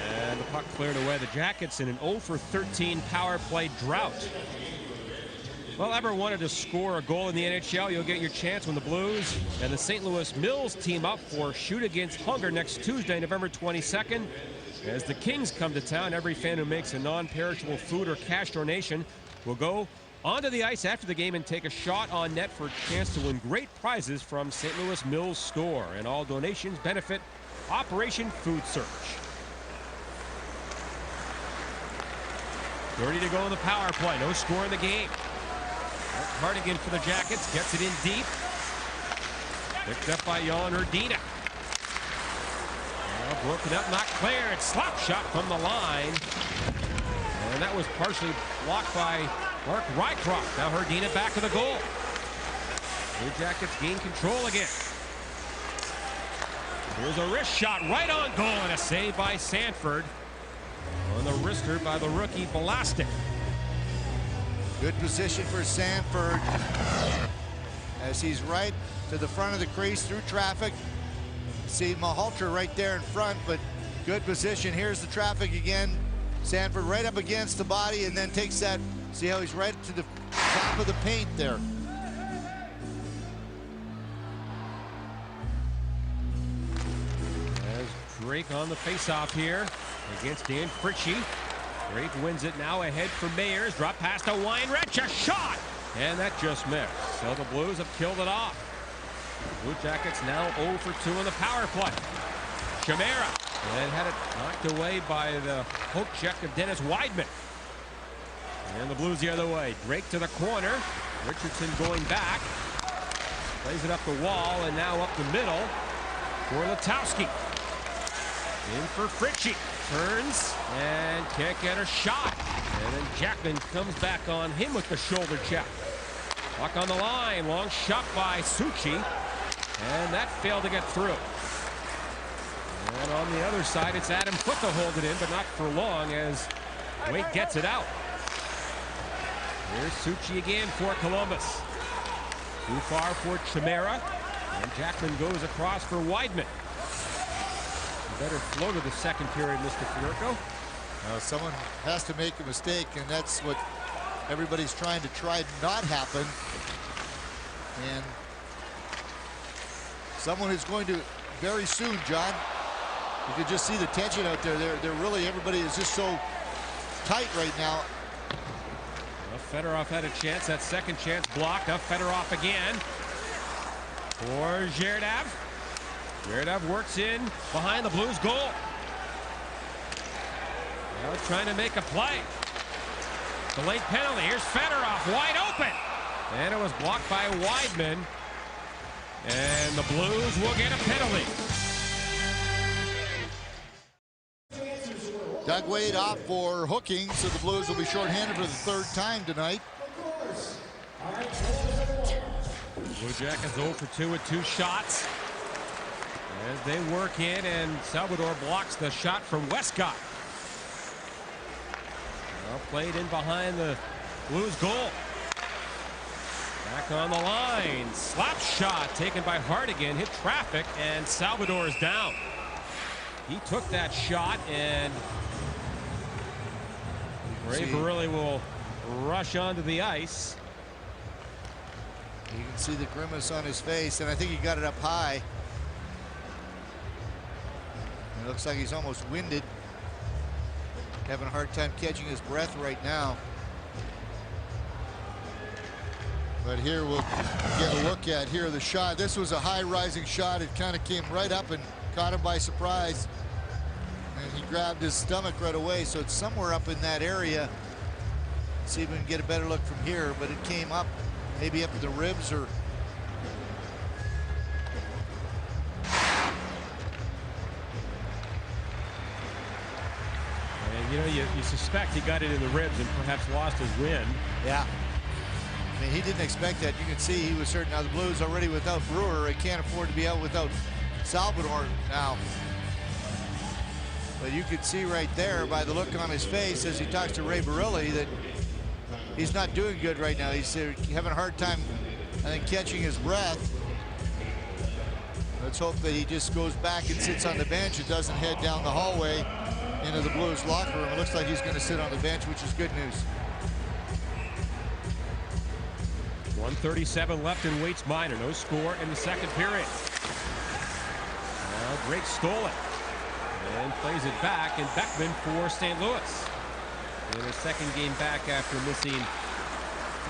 And the puck cleared away. The Jackets in an 0-for-13 power play drought. Well, ever wanted to score a goal in the NHL? You'll get your chance when the Blues and the St. Louis Mills team up for Shoot Against Hunger next Tuesday, November 22nd. As the Kings come to town, every fan who makes a non-perishable food or cash donation will go onto the ice after the game and take a shot on net for a chance to win great prizes from St. Louis Mills store. And all donations benefit Operation Food Search. 30 to go in the power play. No score in the game. Hardigan for the Jackets. Gets it in deep. Picked up by Jan Urdina. Broken up, not cleared. Slap shot from the line. And that was partially blocked by Mark Rycroft. Now Urdina back to the goal. Blue Jackets gain control again. Here's a wrist shot right on goal and a save by Sanford. On the wrister by the rookie Belastic. Good position for Sanford as he's right to the front of the crease through traffic. See Mahalter right there in front, but good position. Here's the traffic again. Sanford right up against the body and then takes that. See how he's right to the top of the paint there. As Drake on the faceoff here against Dan Fritchie. Drake wins it now ahead for Mayers. Drop past to Weinreich, a shot! And that just missed. So the Blues have killed it off. Blue Jackets now 0 for 2 in the power play. Chimera. And had it knocked away by the poke check of Dennis Weidman. And the Blues the other way. Drake to the corner. Richardson going back. Plays it up the wall and now up the middle for Letowski. In for Fritchie. Turns and can't get a shot. And then Jackman comes back on him with the shoulder check. Puck on the line. Long shot by Suchi. And that failed to get through. And on the other side, it's Adam Foote to hold it in, but not for long as Wade gets it out. Here's Suchi again for Columbus. Too far for Chimera. And Jackman goes across for Weidman. Better flow to the second period, Mr. Fiorco. Someone has to make a mistake, and that's what everybody's trying to not happen. And someone is going to very soon, John. You can just see the tension out there. They're really, everybody is just so tight right now. Well, Fedorov had a chance. That second chance blocked. Now Fedorov again for Gerdav. Gerdav works in behind the Blues goal. Now trying to make a play. Delayed penalty. Here's Fedorov wide open. And it was blocked by Weidman. And the Blues will get a penalty. Doug Wade off for hooking, so the Blues will be shorthanded for the third time tonight. Blue Jackets 0 for 2 with 2 shots. As they work in, and Salvador blocks the shot from Westcott. Well played in behind the Blues goal. Back on the line. Slap shot taken by Hardigan. Hit traffic, and Salvador is down. He took that shot, and Ray Barilli will rush onto the ice. You can see the grimace on his face, and I think he got it up high. It looks like he's almost winded. Having a hard time catching his breath right now. But here we'll get a look at here the shot. This was a high rising shot. It kind of came right up and caught him by surprise. And he grabbed his stomach right away. So it's somewhere up in that area. Let's see if we can get a better look from here. But it came up maybe up to the ribs or. And you know, you suspect he got it in the ribs and perhaps lost his wind. Yeah. I mean, he didn't expect that. You can see he was certain. Now the Blues already without Brewer. They can't afford to be out without Salvador now. But you could see right there by the look on his face as he talks to Ray Barilli that he's not doing good right now. He's having a hard time, I think, catching his breath. Let's hope that he just goes back and sits on the bench and doesn't head down the hallway into the Blues locker room. It looks like he's going to sit on the bench, which is good news. 1:37 left in Waits Minor. No score in the second period. Now Drake stole it and plays it back, and Beckman for St. Louis. In his second game back after missing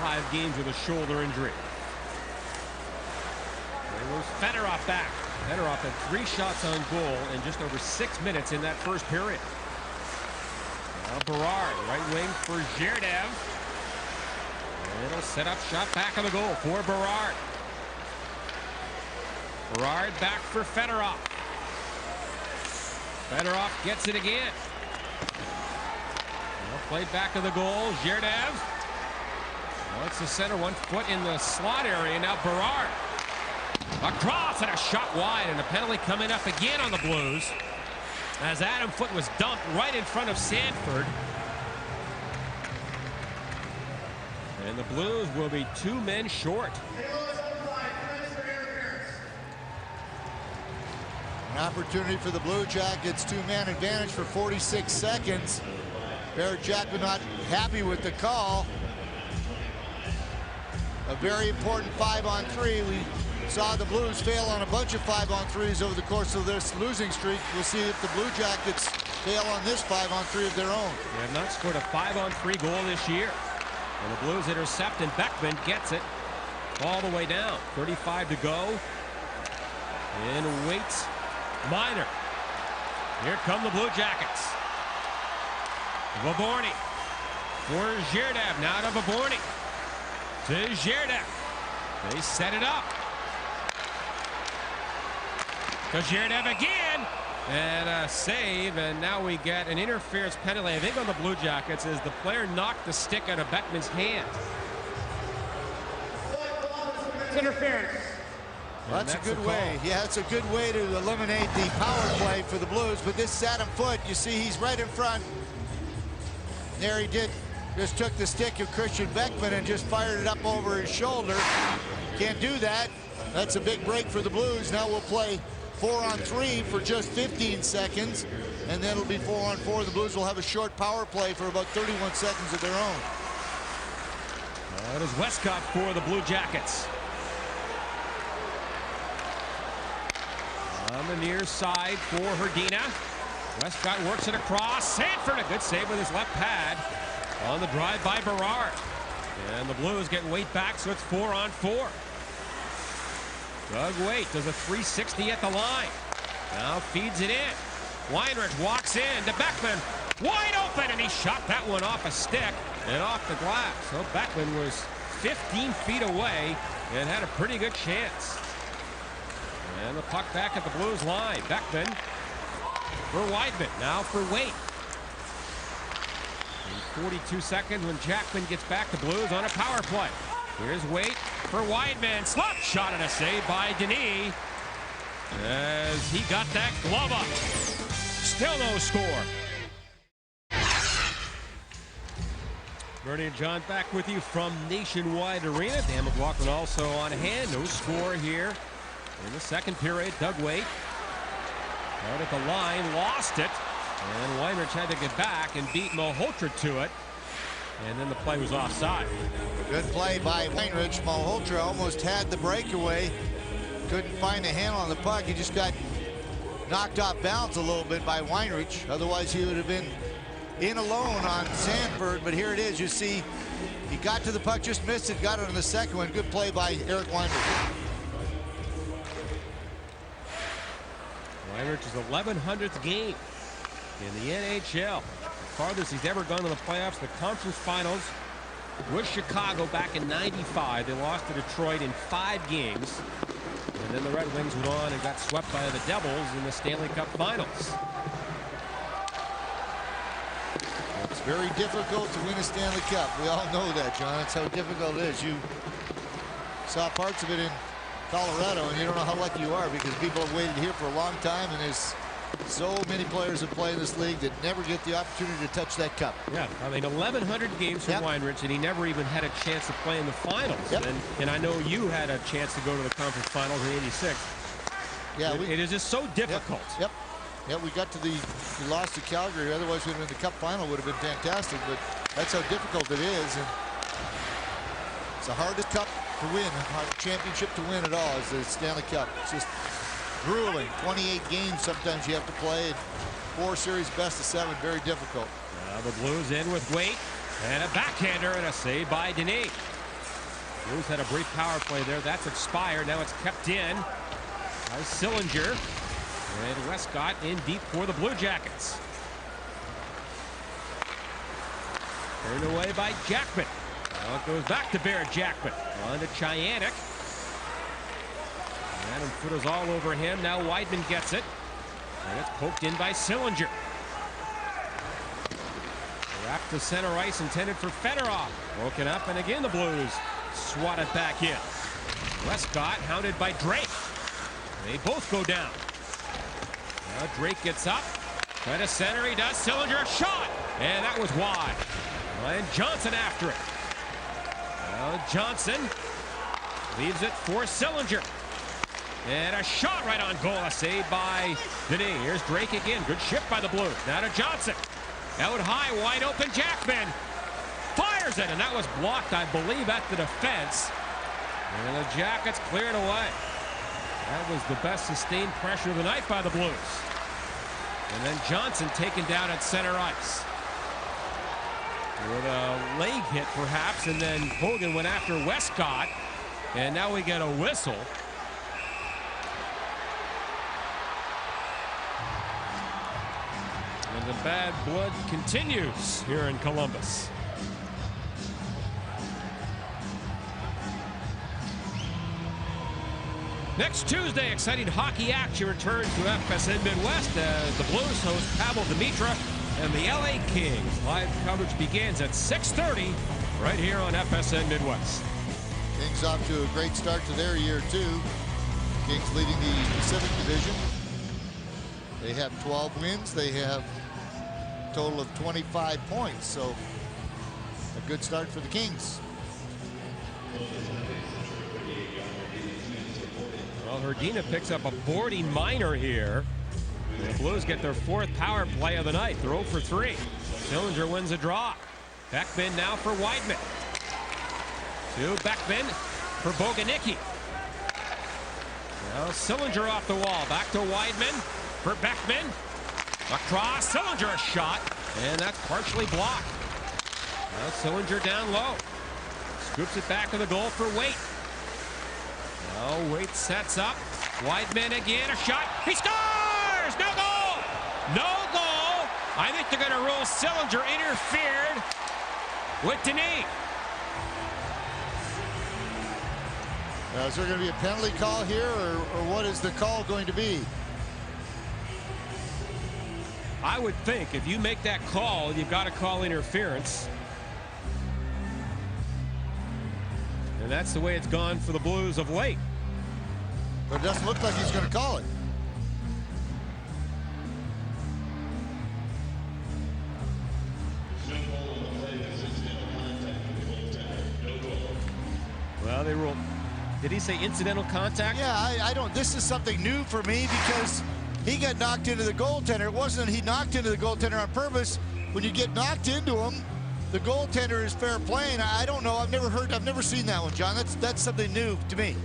5 games with a shoulder injury. There goes Fedorov back. Fedorov had 3 shots on goal in just over 6 minutes in that first period. Now Berard, right wing for Zherdev. It'll set up shot back of the goal for Berard. Berard back for Fedorov. Fedorov gets it again. Well, played back of the goal. Zherdev. Well, it's the center, 1 foot in the slot area. Now Berard. Across and a shot wide, and a penalty coming up again on the Blues as Adam Foote was dumped right in front of Sanford. And the Blues will be 2 men short. An opportunity for the Blue Jackets, 2-man advantage for 46 seconds. Barrett Jackman not happy with the call. A very important 5-on-3. We saw the Blues fail on a bunch of 5-on-3s over the course of this losing streak. We'll see if the Blue Jackets fail on this 5-on-3 of their own. They have not scored a 5-on-3 goal this year. And the Blues intercept, and Beckman gets it all the way down. 35 to go. And waits. Minor. Here come the Blue Jackets. Vaborny for Zherdev. Now to Vaborny. To Zherdev. They set it up. To Zherdev again. And a save, and now we get an interference penalty, I think, on the Blue Jackets, as the player knocked the stick out of Beckman's hand. It's interference. Well, that's a good way. Yeah, it's a good way to eliminate the power play for the Blues. But this is Adam Foote. You see, he's right in front. There he did. Just took the stick of Christian Beckman and just fired it up over his shoulder. Can't do that. That's a big break for the Blues. Now we'll play 4-on-3 for just 15 seconds. And then it'll be 4-on-4. The Blues will have a short power play for about 31 seconds of their own. That is Westcott for the Blue Jackets. On the near side for Hrdina. Westcott works it across. Sanford, a good save with his left pad on the drive by Berard. And the Blues get Waite back, so it's 4-on-4. Doug Waite does a 360 at the line. Now feeds it in. Weinrich walks in to Beckman. Wide open, and he shot that one off a stick and off the glass. So Beckman was 15 feet away and had a pretty good chance. And the puck back at the Blues line. Beckman for Weidman. Now for Waite. In 42 seconds when Jackman gets back, the Blues on a power play. Here's Waite for Weidman. Slap shot and a save by Denis as he got that glove up. Still no score. Bernie and John back with you from Nationwide Arena. Dan McLaughlin also on hand. No score here in the second period. Doug Waite out at the line, lost it, and Weinrich had to get back and beat Malhotra to it. And then the play was offside. Good play by Weinrich. Malhotra almost had the breakaway. Couldn't find the handle on the puck. He just got knocked off balance a little bit by Weinrich. Otherwise, he would have been in alone on Sanford. But here it is. You see, he got to the puck, just missed it, got it on the second one. Good play by Eric Weinrich. Weinrich's 1100th game in the NHL. Farthest he's ever gone to the playoffs, the conference finals with Chicago back in '95. They lost to Detroit in 5 games. And then the Red Wings went on and got swept by the Devils in the Stanley Cup Finals. It's very difficult to win a Stanley Cup. We all know that, John. That's how difficult it is. You saw parts of it in Colorado, and you don't know how lucky you are because people have waited here for a long time, and there's so many players that play in this league that never get the opportunity to touch that cup. Yeah, I mean, 1,100 games for Weinrich, and he never even had a chance to play in the finals. And I know you had a chance to go to the conference finals in '86. Yeah, it is just so difficult. Yeah, we got to we lost to Calgary. Otherwise, we'd have been in the cup final. Would have been fantastic, but that's how difficult it is. And it's the hardest cup to win, hardest championship to win at all is the Stanley Cup. It's just grueling. 28 games sometimes you have to play. And 4 series best of 7, very difficult. Now the Blues in with Waite, and a backhander and a save by Denis. Blues had a brief power play there. That's expired. Now it's kept in. by Sillinger. And Westcott in deep for the Blue Jackets. Turned away by Jackman. Now it goes back to Barrett Jackman. On to Chyanek. Adam Foote is all over him. Now Weidman gets it. And it's poked in by Sillinger. Wrapped to center ice, intended for Fedorov. Broken up, and again the Blues swat it back in. Westcott hounded by Drake. They both go down. Now Drake gets up. Try to center, he does. Sillinger, a shot! And that was wide. And Johnson after it. Now Johnson leaves it for Sillinger. And a shot right on goal. A save by Denis. Here's Drake again. Good shift by the Blues. Now to Johnson. Out high, wide open. Jackman fires it. And that was blocked, I believe, at the defense. And the Jackets clear it away. That was the best sustained pressure of the night by the Blues. And then Johnson taken down at center ice. With a leg hit, perhaps. And then Hogan went after Westcott. And now we get a whistle. And the bad blood continues here in Columbus. Next Tuesday, exciting hockey action returns to FSN Midwest as the Blues host Pavel Dimitra and the LA Kings. Live coverage begins at 6:30 right here on FSN Midwest. Kings off to a great start to their year, too. Kings leading the Pacific Division. They have 12 wins. They have a total of 25 points. So a good start for the Kings. Well, Herdina picks up a boarding minor here. The Blues get their fourth power play of the night. They're 0 for 3. Sillinger wins a draw. Beckman now for Weidman. To Beckman for Boganicki. Now Sillinger off the wall. Back to Weidman for Beckman. Across. Sillinger a shot. And that's partially blocked. Now Sillinger down low. Scoops it back to the goal for Waite. Now Waite sets up. Weidman again. A shot. He scores! No goal! No goal! I think they're going to rule Sillinger interfered with Denis. Is there going to be a penalty call here, or what is the call going to be? I would think if you make that call, you've got to call interference. And that's the way it's gone for the Blues of late. But it doesn't look like he's going to call it. Well, they ruled. Did he say incidental contact? Yeah, I don't. This is something new for me because he got knocked into the goaltender. It wasn't he knocked into the goaltender on purpose. When you get knocked into him, the goaltender is fair play. And I don't know. I've never seen that one, John. That's something new to me.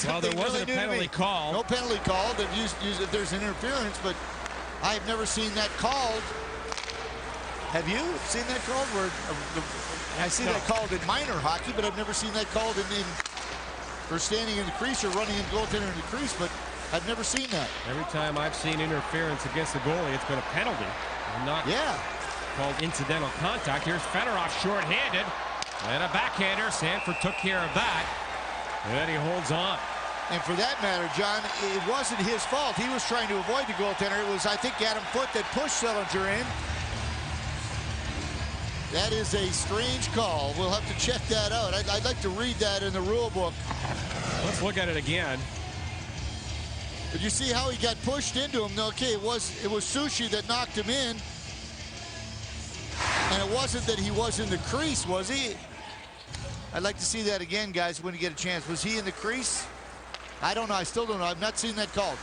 Well, there wasn't a penalty call. No penalty called. If there's interference, but I've never seen that called. Have you seen that called? I see that called in minor hockey, but I've never seen that called for standing in the crease or running in goaltender in the crease. But I've never seen that. Every time I've seen interference against the goalie, it's been a penalty, not called incidental contact. Here's Fedorov short-handed, and a backhander. Sanford took care of that. And then he holds on. And for that matter, John, it wasn't his fault. He was trying to avoid the goaltender. It was, I think, Adam Foote that pushed Sillinger in. That is a strange call. We'll have to check that out. I'd like to read that in the rule book. Let's look at it again. Did you see how he got pushed into him? Okay, it was Sushi that knocked him in. And it wasn't that he was in the crease, was he? I'd like to see that again, guys, when you get a chance. Was he in the crease? I don't know. I still don't know. I've not seen that called.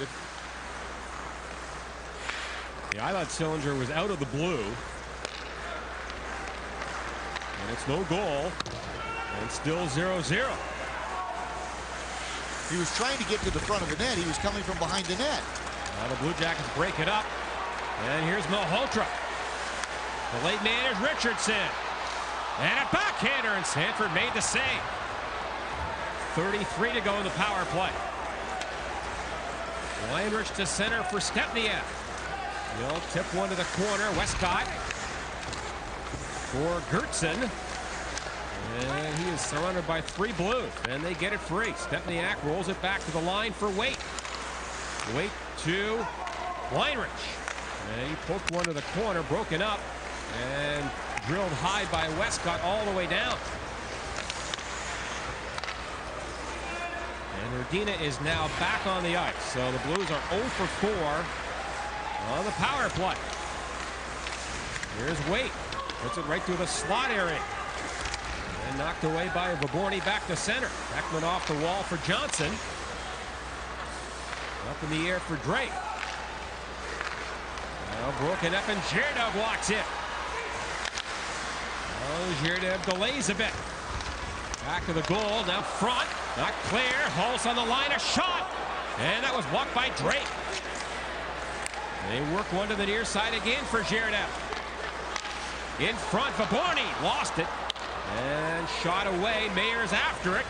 Yeah, I thought Sillinger was out of the blue. And it's no goal. And still 0-0. He was trying to get to the front of the net. He was coming from behind the net. Now the Blue Jackets break it up. And here's Malhotra. The late man is Richardson. And a backhander, and Sanford made the save. 1:33 to go in the power play. Weinrich to center for Stepniev. He'll tip one to the corner. Westcott for Gertzen. And he is surrounded by 3 Blues, and they get it free. Stepniak rolls it back to the line for Waite. Waite to Weinrich. And he poked one to the corner, broken up, and drilled high by Westcott all the way down. And Urdina is now back on the ice. So the Blues are 0 for 4 on the power play. Here's Waite. Puts it right through the slot area. And knocked away by Vaborny back to center. Beckman off the wall for Johnson. Up in the air for Drake. Now broken up, and Zherdev walks in. Oh, Zherdev delays a bit. Back to the goal, now front. Not clear. Hulse on the line, a shot. And that was blocked by Drake. They work one to the near side again for Zherdev. In front, Vaborny lost it. And shot away. Mayer's after it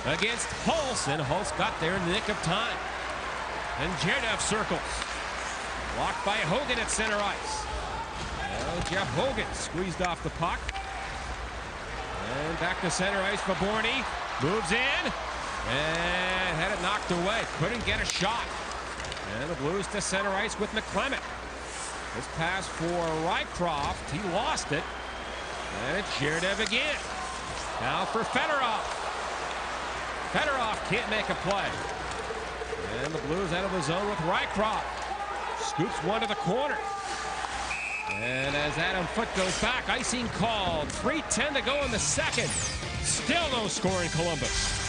against Hulse, and Hulse got there in the nick of time. And Zherdev circles. Blocked by Hogan at center ice. Now Jeff Hogan squeezed off the puck. And back to center ice. Vaborny moves in and had it knocked away. Couldn't get a shot. And the Blues to center ice with McClement. This pass for Rycroft. He lost it. And it's Zherdev again. Now for Fedorov. Fedorov can't make a play. And the Blues out of the zone with Rycroft. Scoops one to the corner. And as Adam Foote goes back, icing called. 3:10 to go in the second. Still no score in Columbus.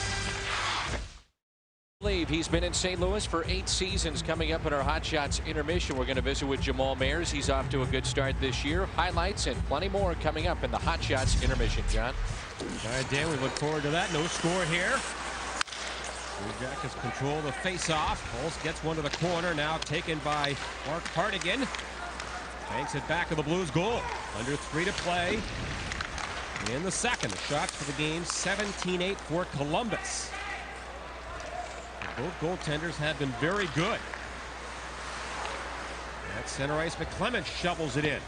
He's been in St. Louis for 8 seasons. Coming up in our Hot Shots intermission, we're going to visit with Jamal Mayers. He's off to a good start this year. Highlights and plenty more coming up in the Hot Shots intermission, John. All right, Dan, we look forward to that. No score here. Blue Jackets control the face-off. Hulse gets one to the corner, now taken by Mark Hartigan. Banks it back to the Blues goal. Under 3 to play in the second. The shots for the game, 17-8 for Columbus. Both goaltenders have been very good. At center ice, McClement shovels it in.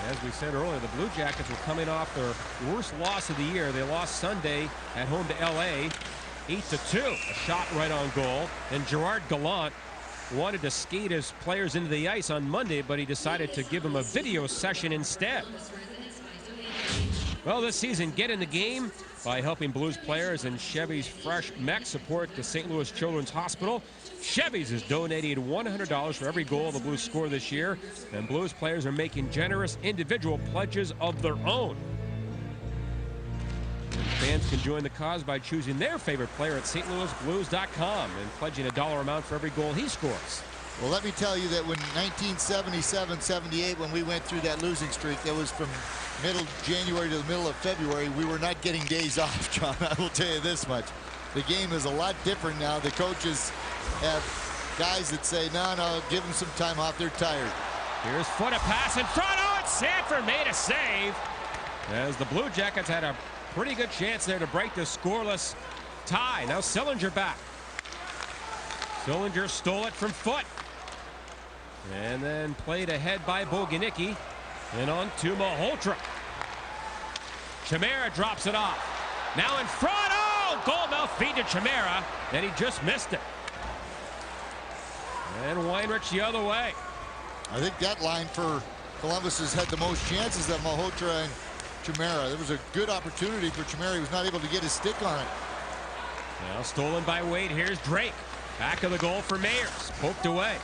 As we said earlier, the Blue Jackets were coming off their worst loss of the year. They lost Sunday at home to LA, 8-2. A shot right on goal. And Gerard Gallant wanted to skate his players into the ice on Monday, but he decided to give them a video session instead. Well, this season, get in the game by helping Blues players and Chevy's Fresh Mech support the St. Louis Children's Hospital. Chevy's has donated $100 for every goal the Blues score this year, and Blues players are making generous individual pledges of their own. And fans can join the cause by choosing their favorite player at stlouisblues.com and pledging a dollar amount for every goal he scores. Well, let me tell you that when 1977-78, when we went through that losing streak, that was from middle January to the middle of February, we were not getting days off, John. I will tell you this much. The game is a lot different now. The coaches have guys that say, no, give them some time off. They're tired. Here's Foote, a pass in front. Oh, and Sanford made a save. As the Blue Jackets had a pretty good chance there to break the scoreless tie. Now Sillinger back. Sillinger stole it from Foote. And then played ahead by Boganicki. And on to Malhotra. Chimera drops it off. Now in front. Oh, goal mouth feed to Chimera. And he just missed it. And Weinrich the other way. I think that line for Columbus has had the most chances of Malhotra and Chimera. There was a good opportunity for Chimera. He was not able to get his stick on it. Now stolen by Wade. Here's Drake. Back of the goal for Mayers. Poked away.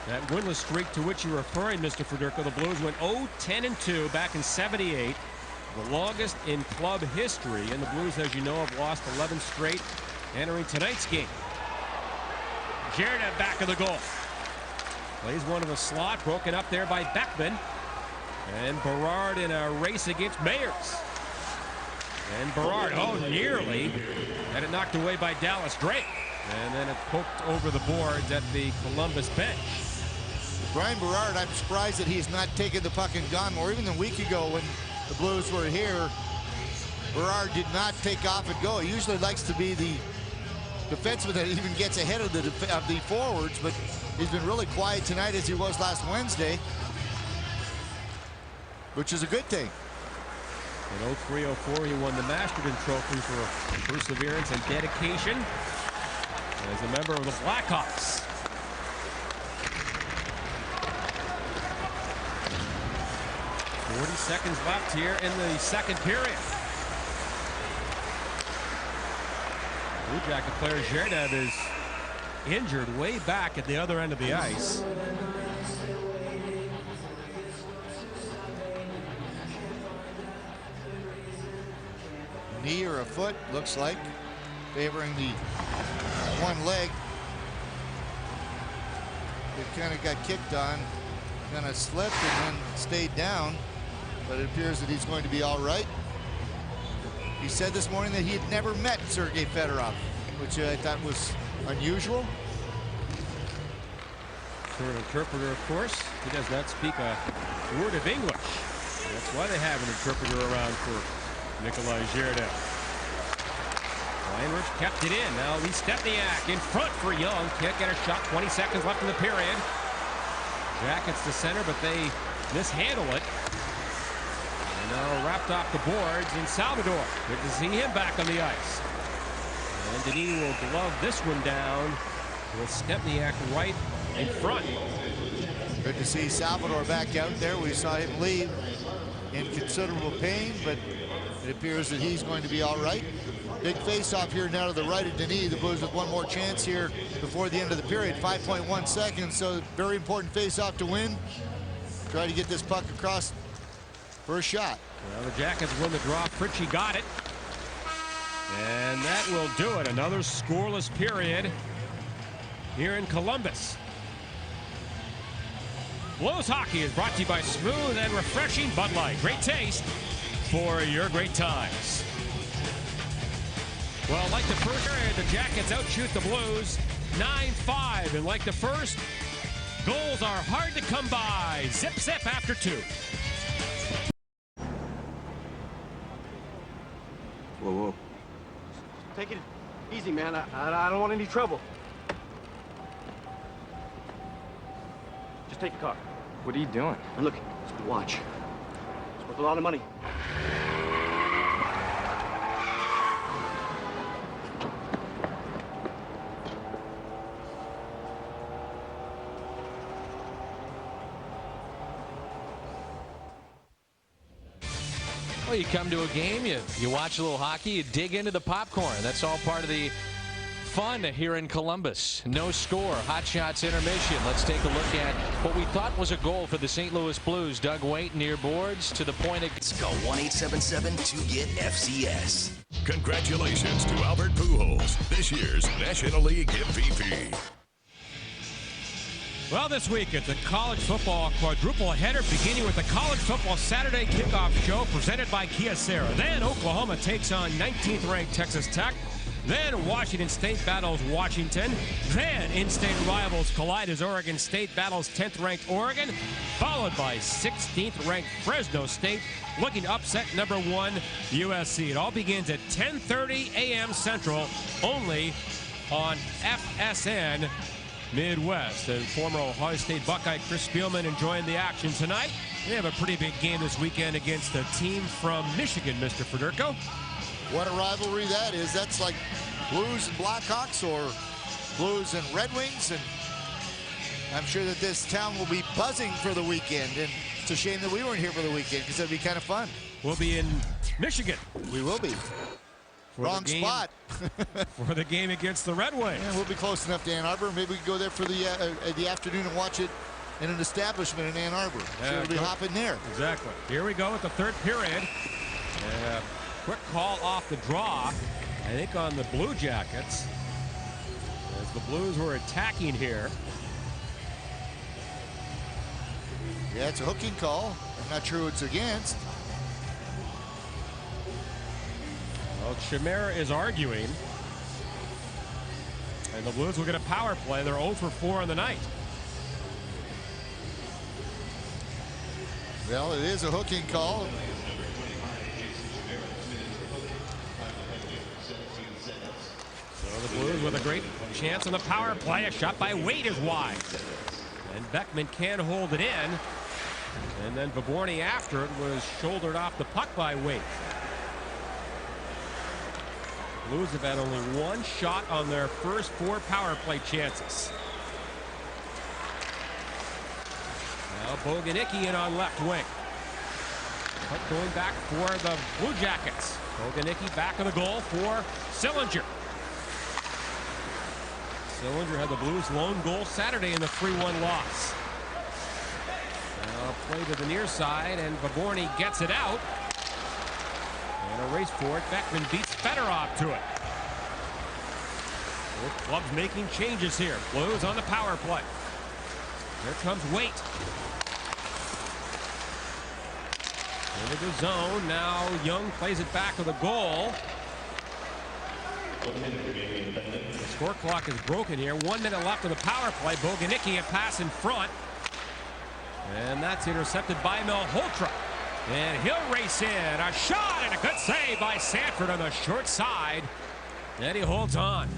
That winless streak to which you're referring, Mr. Fedorko, the Blues went 0-10-2 back in '78. The longest in club history. And the Blues, as you know, have lost 11 straight entering tonight's game. Zherdev back of the goal. Plays one in the slot. Broken up there by Beckman. And Berard in a race against Mayers. And Berard, oh, nearly. Had it knocked away by Dallas Drake. And then it poked over the boards at the Columbus bench. Brian Berard, I'm surprised that he's not taken the puck and gone more. Even a week ago when the Blues were here, Berard did not take off and go. He usually likes to be the defenseman that even gets ahead of the forwards, but he's been really quiet tonight as he was last Wednesday, which is a good thing. In 03-04, he won the Masterton Trophy for perseverance and dedication as a member of the Blackhawks. .40 seconds left here in the second period. Blue Jacket player Zherdev is injured way back at the other end of the ice. Knee or a foot, looks like, favoring the one leg. It kind of got kicked on, kind of slipped and then stayed down, but it appears that he's going to be all right. He said this morning that he had never met Sergei Fedorov, which I thought was unusual. For an interpreter, of course, he does not speak a word of English. That's why they have an interpreter around for Nikolai Zherdev. Heinrich kept it in. Now Lee Stepniak in front for Young. Kick and a shot. 20 seconds left in the period. Jackets to center, but they mishandle it. And now wrapped off the boards in Salvador. Good to see him back on the ice. And Denis will glove this one down with Stepniak right in front. Good to see Salvador back out there. We saw him leave in considerable pain, but it appears that he's going to be all right. Big face-off here now to the right of Denis. The Blues with one more chance here before the end of the period. 5.1 seconds, so very important face-off to win. Try to get this puck across for a shot. Well, the Jackets win the draw. Fritchie got it. And that will do it. Another scoreless period here in Columbus. Blues hockey is brought to you by smooth and refreshing Bud Light. Great taste for your great times. Well, like the first period, the Jackets outshoot the Blues 9-5. And like the first, goals are hard to come by. Zip, zip after two. Whoa, whoa. Take it easy, man. I don't want any trouble. Just take the car. What are you doing? And look, it's a watch. It's worth a lot of money. Well, you come to a game, you watch a little hockey, you dig into the popcorn. That's all part of the fun here in Columbus. No score, Hot Shots intermission. Let's take a look at what we thought was a goal for the St. Louis Blues. Doug Waite near boards to the point of... Call 1-877-2-GET-FCS. Congratulations to Albert Pujols, this year's National League MVP. Well, this week it's a college football quadruple header, beginning with the college football Saturday kickoff show presented by Kyocera. Then Oklahoma takes on 19th ranked Texas Tech. Then Washington State battles Washington. Then in-state rivals collide as Oregon State battles 10th ranked Oregon, followed by 16th ranked Fresno State looking to upset number 1 USC. It all begins at 10:30 a.m. Central, only on FSN Midwest. And former Ohio State Buckeye Chris Spielman enjoying the action tonight. They have a pretty big game this weekend against a team from Michigan, Mr. Fedorko. What a rivalry that is. That's like Blues and Blackhawks or Blues and Red Wings. And I'm sure that this town will be buzzing for the weekend. And it's a shame that we weren't here for the weekend because that'd be kind of fun. We'll be in Michigan. We will be. Wrong spot. For the game against the Red Wings. Yeah, we'll be close enough to Ann Arbor. Maybe we can go there for the afternoon and watch it in an establishment in Ann Arbor. So we'll be hopping there. Exactly. Here we go with the third period. Quick call off the draw, I think, on the Blue Jackets, as the Blues were attacking here. Yeah, it's a hooking call. I'm not sure who it's against. Well, Chimera is arguing, and the Blues will get a power play. They're 0 for 4 on the night. Well, it is a hooking call. Well, the Blues with a great chance on the power play. A shot by Waite is wide. And Beckman can't hold it in. And then Vaborny after it was shouldered off the puck by Waite. Blues have had only one shot on their first 4 power play chances. Now Boganicki in on left wing. Puck going back for the Blue Jackets. Boganicki back of the goal for Sillinger. Sillinger had the Blues' lone goal Saturday in the 3-1 loss. Now play to the near side, and Vaborny gets it out. And a race for it. Beckman beats Fedorov to it. Both clubs making changes here. Blues on the power play. Here comes Waite. Into the zone. Now Young plays it back of the goal. The score clock is broken here. 1 minute left of the power play. Boganicki a pass in front. And that's intercepted by Malhotra. And he'll race in. A shot and a good save by Sanford on the short side. And he holds on.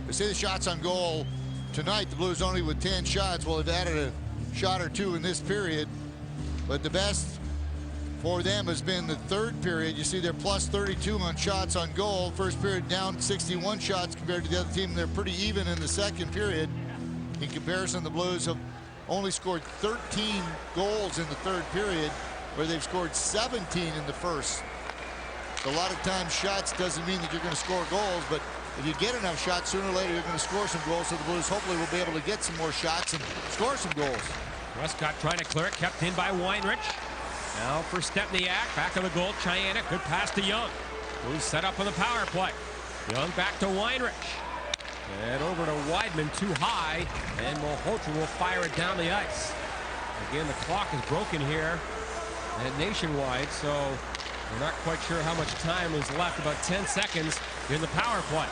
They say the shots on goal tonight, the Blues only with 10 shots. Well, they've added a shot or 2 in this period. But the best for them has been the third period. You see they're plus 32 on shots on goal. First period down 61 shots compared to the other team. They're pretty even in the second period. In comparison, the Blues have only scored 13 goals in the third period, where they've scored 17 in the first. So a lot of times shots doesn't mean that you're going to score goals, but if you get enough shots, sooner or later you're going to score some goals. So the Blues hopefully will be able to get some more shots and score some goals. Westcott trying to clear it, kept in by Weinrich. Now for Stepniak, back of the goal, Cheyenne, good pass to Young. Blues set up on the power play. Young back to Weinrich. And over to Weidman, too high, and Malhotra will fire it down the ice. Again, the clock is broken here at Nationwide, so we're not quite sure how much time is left, about 10 seconds in the power play.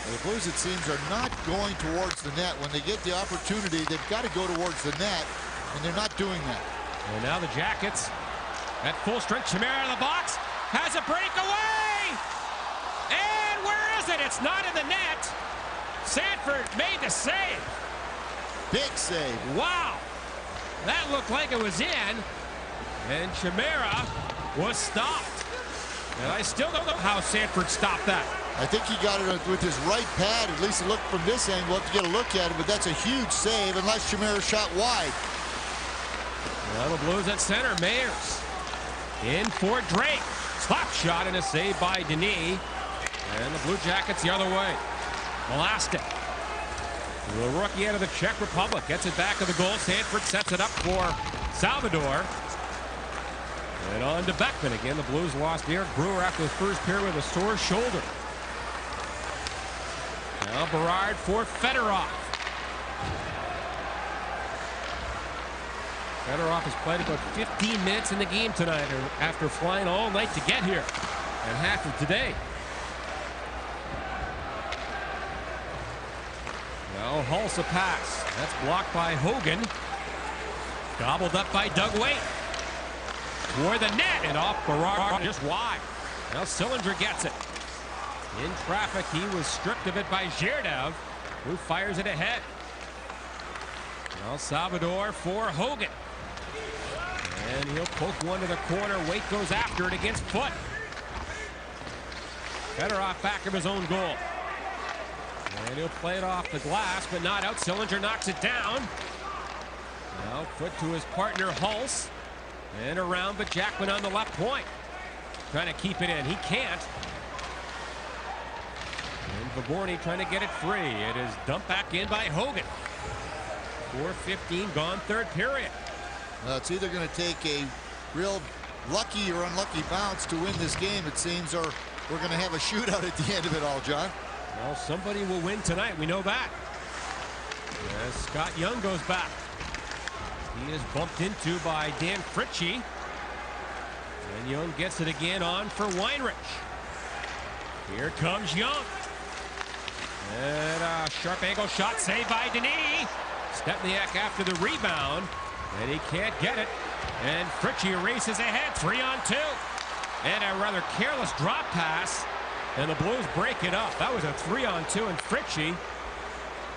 The Blues, it seems, are not going towards the net. When they get the opportunity, they've got to go towards the net, and they're not doing that. And now the Jackets at full strength. Chimera in the box, has a breakaway! And where is it? It's not in the net. Sanford made the save. Big save. Wow. That looked like it was in. And Chimera was stopped. And I still don't know how Sanford stopped that. I think he got it with his right pad. At least it looked from this angle. We'll have to get a look at it, but that's a huge save unless Chimera shot wide. Now the Blues at center. Mayers in for Drake. Slap shot and a save by Denis. And the Blue Jackets the other way. Molastic. The rookie out of the Czech Republic gets it back of the goal. Sanford sets it up for Salvador. And on to Beckman. Again, the Blues lost Eric Brewer after the first period with a sore shoulder. Now Berard for Fedorov. Fedorov has played about 15 minutes in the game tonight after flying all night to get here and half of today. Now Hulse a pass. That's blocked by Hogan. Gobbled up by Doug Waite. Toward the net and off Berard just wide. Now Sillinger gets it. In traffic, he was stripped of it by Zherdev, who fires it ahead. Now Salvador for Hogan. And he'll poke one to the corner. Waite goes after it against Foot. Fedorov back of his own goal. And he'll play it off the glass, but not out. Sillinger knocks it down. Now Foot to his partner Hulse. And around, but Jackman on the left point. Trying to keep it in. He can't. And Vaborny trying to get it free. It is dumped back in by Hogan. 4:15 gone third period. Well, it's either going to take a real lucky or unlucky bounce to win this game, it seems, or we're going to have a shootout at the end of it all, John. Well, somebody will win tonight. We know that. As Scott Young goes back. He is bumped into by Dan Fritchie. And Young gets it again on for Weinrich. Here comes Young. And a sharp angle shot saved by Denis. Stepniak after the rebound. And he can't get it. And Fritchie races ahead. 3-on-2. And a rather careless drop pass. And the Blues break it up. That was a 3-on-2, and Fritchie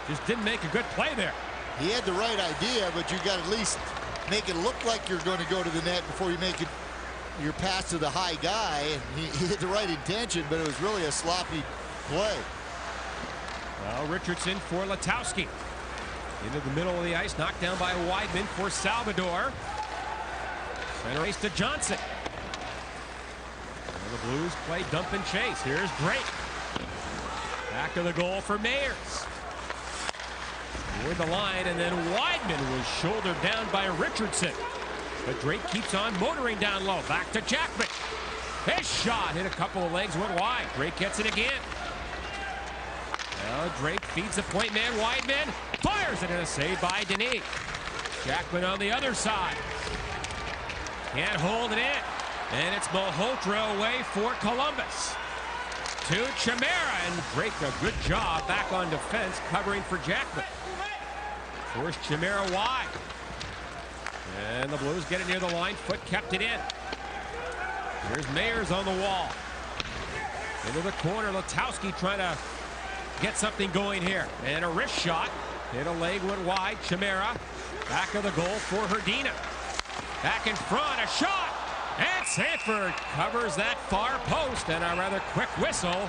just didn't make a good play there. He had the right idea, but you got to at least make it look like you're going to go to the net before you make it your pass to the high guy. And he had the right intention, but it was really a sloppy play. Well, Richardson for Letowski. Into the middle of the ice, knocked down by Weidman for Salvador. Center ice to Johnson. And the Blues play dump and chase. Here's Drake. Back of the goal for Mayers. Toward the line, and then Weidman was shouldered down by Richardson. But Drake keeps on motoring down low. Back to Jackman. His shot hit a couple of legs, went wide. Drake gets it again. Now Drake feeds the point man. Weidman fires it, in a save by Denis. Jackman on the other side. Can't hold it in. And it's Malhotra away for Columbus. To Chimera, and Drake a good job back on defense covering for Jackman. Forced Chimera wide. And the Blues get it near the line. Foot kept it in. Here's Mayers on the wall. Into the corner. Letowski trying to get something going here. And a wrist shot. Hit a leg, went wide. Chimera. Back of the goal for Herdina. Back in front. A shot. And Sanford covers that far post. And a rather quick whistle.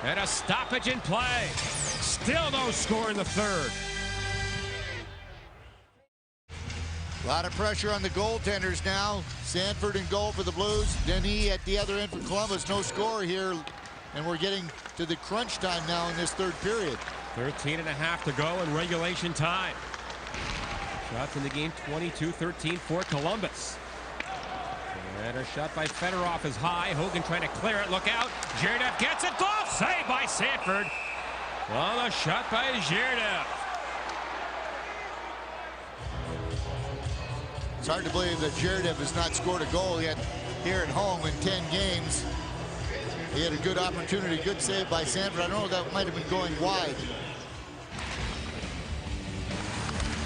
And a stoppage in play. Still no score in the third. A lot of pressure on the goaltenders now. Sanford in goal for the Blues. Denis at the other end for Columbus. No score here. And we're getting to the crunch time now in this third period. 13.5 to go in regulation time. Shots in the game 22-13 for Columbus. And a shot by Fedorov is high. Hogan trying to clear it. Look out. Zherdev gets it. Off. Saved by Sanford. Well, a shot by Zherdev. It's hard to believe that Zherdev has not scored a goal yet here at home in 10 games. He had a good opportunity, good save by Sanford. I don't know, that might have been going wide.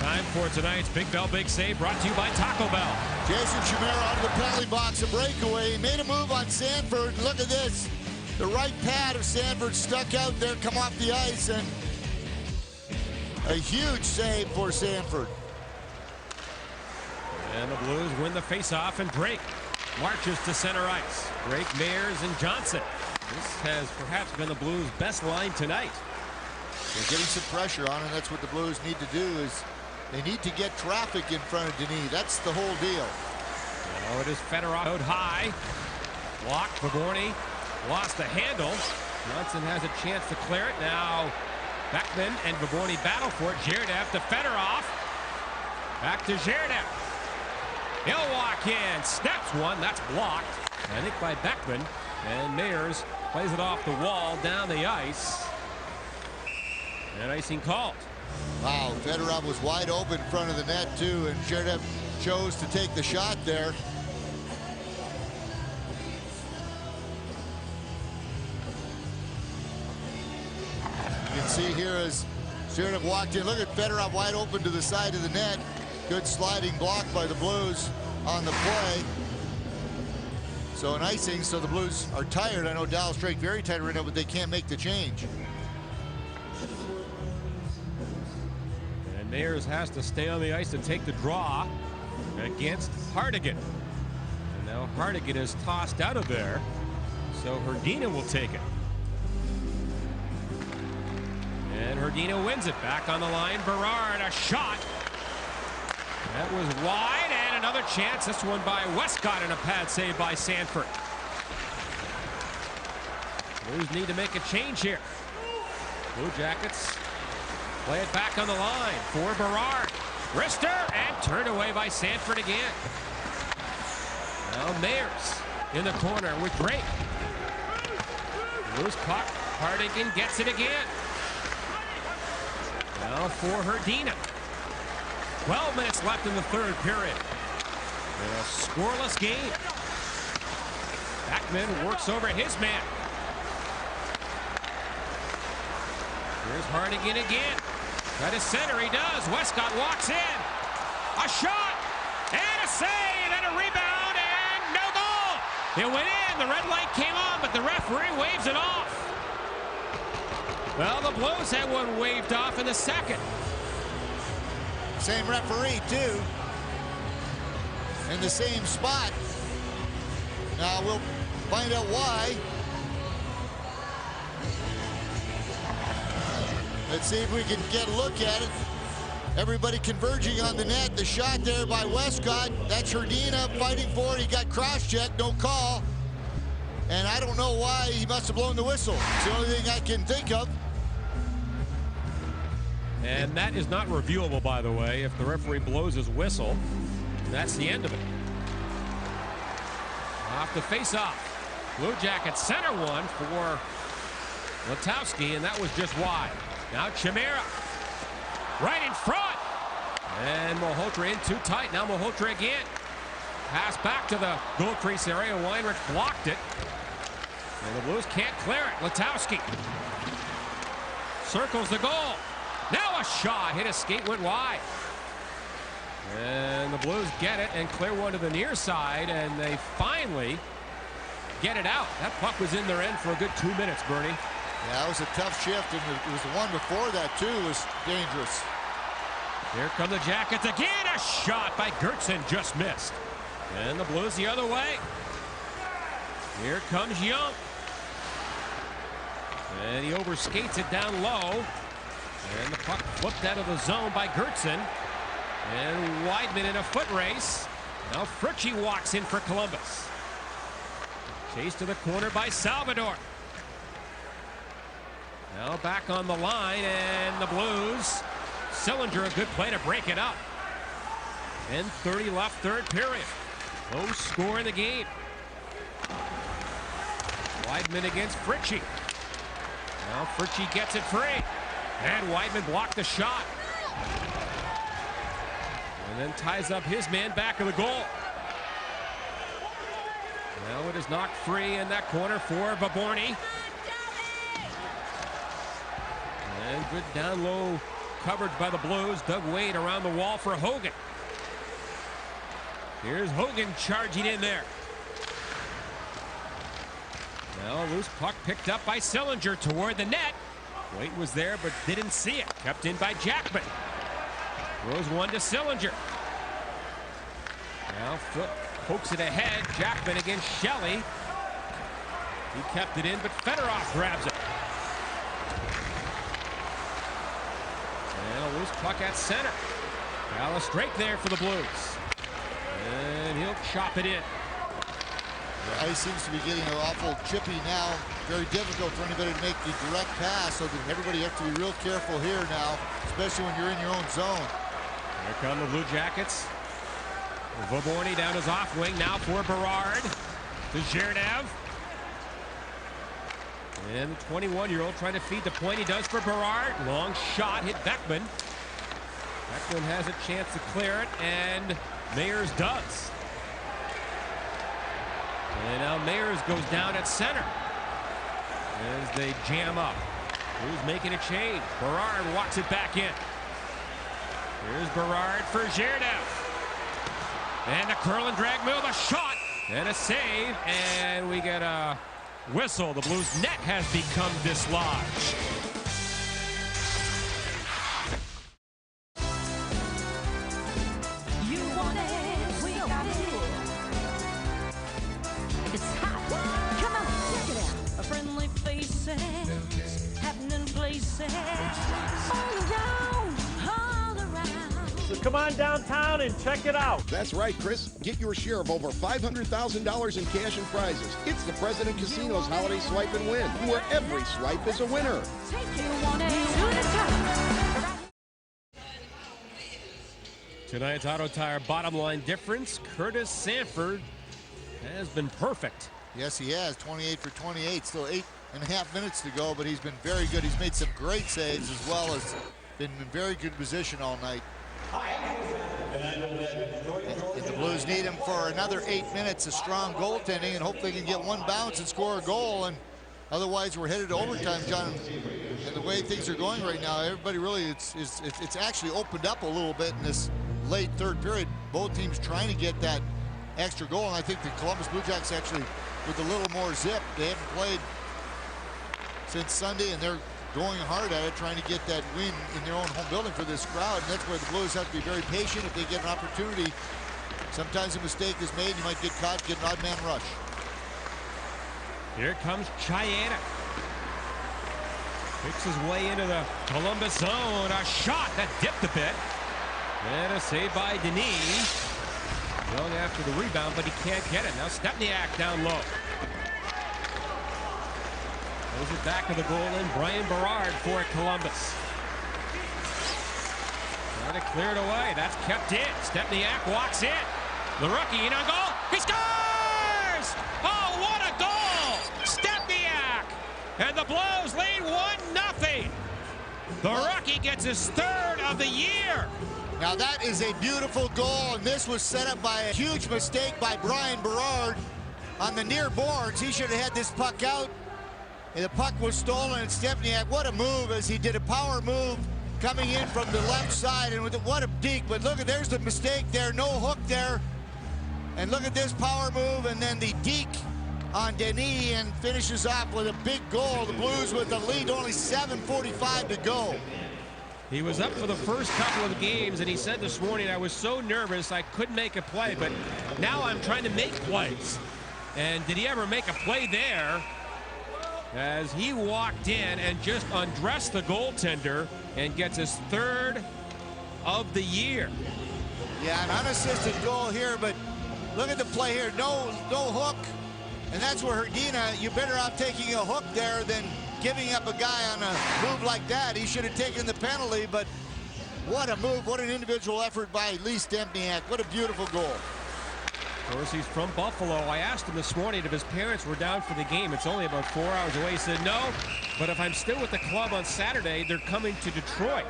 Time for tonight's Big Bell Big Save, brought to you by Taco Bell. Jason Chimera out of the penalty box, a breakaway. He made a move on Sanford. Look at this. The right pad of Sanford stuck out there, come off the ice, and a huge save for Sanford. And the Blues win the faceoff, and Drake marches to center ice. Drake, Mayers, and Johnson. This has perhaps been the Blues' best line tonight. They're getting some pressure on, and that's what the Blues need to do, is they need to get traffic in front of Denis. That's the whole deal. Oh, it is Fedorov out high. Blocked. Favorny lost the handle. Johnson has a chance to clear it. Now Beckman and Favorny battle for it. Zherdev to Fedorov. Back to Zherdev. He'll walk in. Snaps one. That's blocked, I think, by Beckman. And Mayers plays it off the wall down the ice. And icing called. Wow, Fedorov was wide open in front of the net, too, and Zherdev chose to take the shot there. You can see here as Zherdev walked in. Look at Fedorov wide open to the side of the net. Good sliding block by the Blues on the play. So an icing, so the Blues are tired. I know Dallas Drake very tired right now, but they can't make the change. And Mayers has to stay on the ice to take the draw against Hardigan. And now Hardigan is tossed out of there, so Herdina will take it. And Herdina wins it. Back on the line, Berard, a shot. That was wide, and another chance. This one by Westcott, and a pad save by Sanford. Blues need to make a change here. Blue Jackets play it back on the line for Berard. Wrister, and turned away by Sanford again. Now Mayers in the corner with Drake. Loose puck. Hardigan gets it again. Now for Herdina. 12 minutes left in the third period. In a scoreless game. Beckman works over his man. Here's Hardigan again. Try to center, he does. Westcott walks in. A shot, and a save, and a rebound, and no goal. It went in. The red light came on, but the referee waves it off. Well, the Blues had one waved off in the second. Same referee, too. In the same spot. Now we'll find out why. Let's see if we can get a look at it. Everybody converging on the net. The shot there by Westcott. That's Herdina fighting for it. He got cross-checked, no call. And I don't know why he must have blown the whistle. It's the only thing I can think of. And that is not reviewable, by the way. If the referee blows his whistle, that's the end of it. Off the face-off. Blue Jackets center one for Letowski, and that was just wide. Now Chimera. Right in front. And Malhotra in too tight. Now Malhotra again. Pass back to the goal crease area. Weinrich blocked it. And the Blues can't clear it. Letowski circles the goal. Now a shot. Hit a skate, went wide. And the Blues get it and clear one to the near side. And they finally get it out. That puck was in their end for a good 2 minutes, Bernie. Yeah, that was a tough shift, and it was the one before that, too, was dangerous. Here come the Jackets again. A shot by Gertzen, just missed. And the Blues the other way. Here comes Young. And he overskates it down low. And the puck flipped out of the zone by Gertzen. And Weidman in a foot race. Now Fritchie walks in for Columbus. Chased to the corner by Salvador. Now back on the line, and the Blues. Sillinger, a good play to break it up. 10:30 left, third period. No score in the game. Weidman against Fritchie. Now Fritchie gets it free. And Weidman blocked the shot. And then ties up his man back of the goal. Now it is knocked free in that corner for Baborny. And good down low coverage by the Blues. Doug Wade around the wall for Hogan. Here's Hogan charging in there. Now a loose puck picked up by Sillinger toward the net. Wade was there but didn't see it. Kept in by Jackman. Throws one to Sillinger. Now Foot pokes it ahead. Jackman against Shelley. He kept it in, but Fedorov grabs it. And a loose puck at center. Dallas straight there for the Blues. And he'll chop it in. The ice seems to be getting awful chippy now. Very difficult for anybody to make the direct pass, so that everybody has to be real careful here now, especially when you're in your own zone. Here come the Blue Jackets. Vaborny down his off wing now for Berard. To Zherdev. And the 21-year-old trying to feed the point. He does for Berard. Long shot hit Beckman. Beckman has a chance to clear it, and Mayers does. And now Mayers goes down at center as they jam up. Who's making a change? Berard walks it back in. Here's Berard for Zherdev. And a curl and drag move, a shot, and a save, and we get a whistle. The Blues net has become dislodged. You want it, we got it. It's hot. Come on, check it out. A friendly faces, happening places, all around, all around. So come on downtown and check it out. That's right, Chris. Get your share of over $500,000 in cash and prizes. It's the President Casino's Holiday Swipe and Win, where every swipe is a winner. Take you want it to the top. Tonight's Auto Tire bottom line difference, Curtis Sanford has been perfect. Yes, he has. 28 for 28. Still 8.5 minutes to go, but he's been very good. He's made some great saves as well as been in very good position all night. And the Blues need him for another 8 minutes of strong goaltending and hope they can get one bounce and score a goal. And otherwise, we're headed to overtime, John. And the way things are going right now, everybody really, it's actually opened up a little bit in this late third period. Both teams trying to get that extra goal. And I think the Columbus Blue Jackets actually with a little more zip. They haven't played since Sunday, and they're going hard at it, trying to get that win in their own home building for this crowd. And that's where the Blues have to be very patient. If they get an opportunity, sometimes a mistake is made. You might get caught, get an odd man rush. Here comes Chayana. Picks his way into the Columbus zone. A shot that dipped a bit. And a save by Denis. Young after the rebound, but he can't get it. Now Stepniak down low. Throws it back to the goal in. Brian Berard for Columbus. Trying to clear it away. That's kept in. Stepniak walks in. The rookie in on goal. He scores! Oh, what a goal! Stepniak! And the Blues lead 1-0. The rookie gets his third of the year. Now that is a beautiful goal, and this was set up by a huge mistake by Brian Berard on the near boards. He should have had this puck out. And the puck was stolen, and Stepniak, what a move, as he did a power move coming in from the left side, and with what a deke. But look, there's the mistake there, no hook there. And look at this power move, and then the deke on Denis, and finishes off with a big goal. The Blues with the lead, only 7:45 to go. He was up for the first couple of games, and he said this morning, I was so nervous I couldn't make a play, but now I'm trying to make plays. And did he ever make a play there? As he walked in and just undressed the goaltender and gets his third of the year. Yeah, an unassisted goal here, but look at the play here. No hook. And that's where Hrdina, you're better off taking a hook there than giving up a guy on a move like that. He should have taken the penalty, but what a move. What an individual effort by Lee Stempniak. What a beautiful goal. Of course, he's from Buffalo. I asked him this morning if his parents were down for the game. It's only about 4 hours away. He said no, but if I'm still with the club on Saturday, they're coming to Detroit.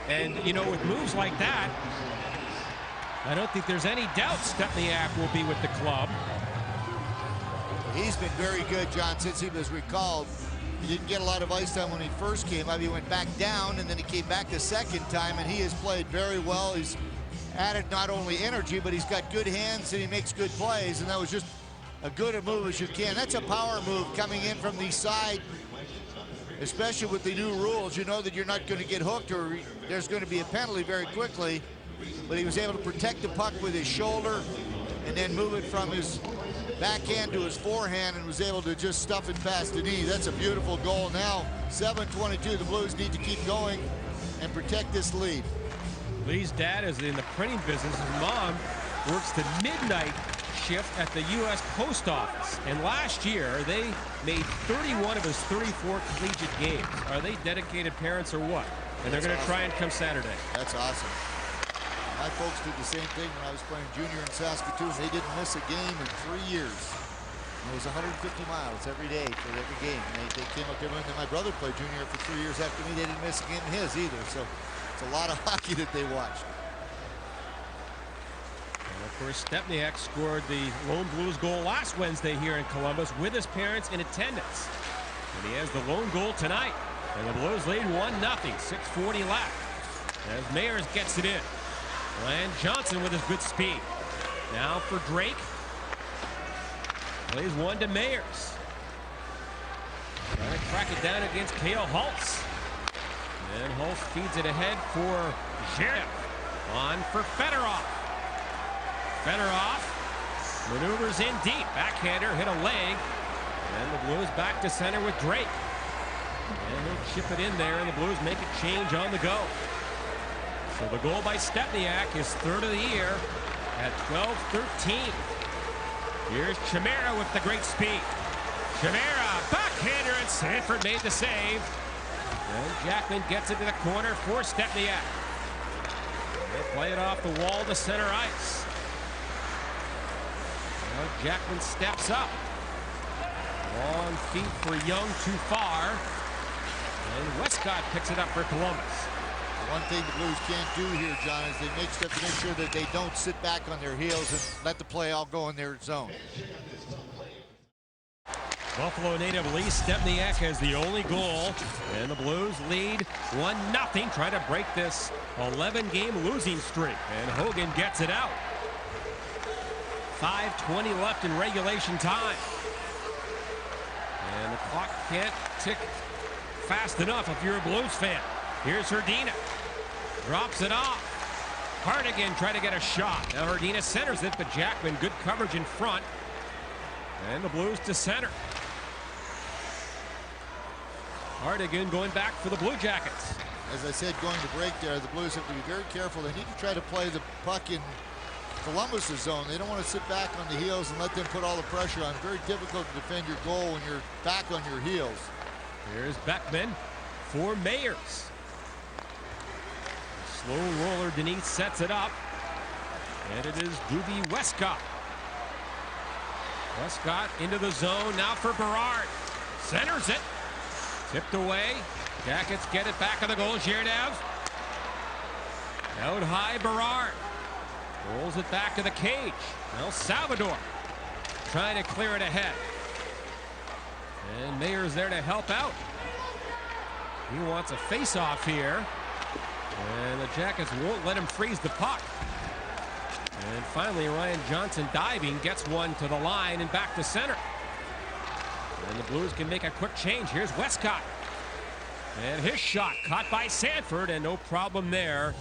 And, you know, with moves like that, I don't think there's any doubt Stepniak will be with the club. He's been very good, John, since he was recalled. He didn't get a lot of ice time when he first came up. He went back down, and then he came back the second time, and he has played very well. He's added not only energy, but he's got good hands, and he makes good plays, and that was just as good a move as you can. That's a power move coming in from the side, especially with the new rules. You know that you're not going to get hooked, or there's going to be a penalty very quickly, but he was able to protect the puck with his shoulder and then move it from his backhand to his forehand, and was able to just stuff it past the knee. That's a beautiful goal. Now 7:22. The Blues need to keep going and protect this lead. Lee's dad is in the printing business. His mom works the midnight shift at the U.S. Post Office. And last year, they made 31 of his 34 collegiate games. Are they dedicated parents or what? And they're going to try and come Saturday. That's awesome. My folks did the same thing when I was playing junior in Saskatoon. They didn't miss a game in 3 years. It was 150 miles every day for every game. They came up there, and then my brother played junior for 3 years after me. They didn't miss a game in his either. So it's a lot of hockey that they watched. And of course, Stepniak scored the lone Blues goal last Wednesday here in Columbus with his parents in attendance. And he has the lone goal tonight. And the Blues lead 1-0, 6:40 left. As Mayers gets it in. And Johnson with his good speed. Now for Drake. Plays one to Mayers. Trying to crack it down against Cale Holtz. And Holtz feeds it ahead for Zherov. On for Fedorov. Fedorov maneuvers in deep. Backhander hit a leg. And the Blues back to center with Drake. And he'll chip it in there, and the Blues make a change on the go. So the goal by Stepniak, his third of the year at 12:13. Here's Chimera with the great speed. Chimera, backhander, and Sanford made the save. And Jackman gets it to the corner for Stepniak. They play it off the wall to center ice. Now Jackman steps up. Long feet for Young, too far. And Westcott picks it up for Columbus. One thing the Blues can't do here, John, is they make stuff to make sure that they don't sit back on their heels and let the play all go in their zone. Buffalo native Lee Stepniak has the only goal, and the Blues lead 1-0, trying to break this 11-game losing streak. And Hogan gets it out. 5:20 left in regulation time. And the clock can't tick fast enough if you're a Blues fan. Here's Herdina. Drops it off. Hardigan trying to get a shot. Now Herdina centers it, but Jackman, good coverage in front. And the Blues to center. Hardigan going back for the Blue Jackets. As I said, going to break there, the Blues have to be very careful. They need to try to play the puck in Columbus' zone. They don't want to sit back on the heels and let them put all the pressure on. Very difficult to defend your goal when you're back on your heels. Here's Beckman for Mayers. Slow roller, Denise sets it up. And it is Doobie Westcott. Westcott into the zone, now for Berard. Centers it. Tipped away. Jackets get it back on the goal. Zherdev. Out high, Berard. Rolls it back to the cage. Now Salvador trying to clear it ahead. And Mayer's there to help out. He wants a face-off here. And the Jackets won't let him freeze the puck. And finally, Ryan Johnson diving gets one to the line and back to center. And the Blues can make a quick change. Here's Westcott. And his shot caught by Sanford, and no problem there.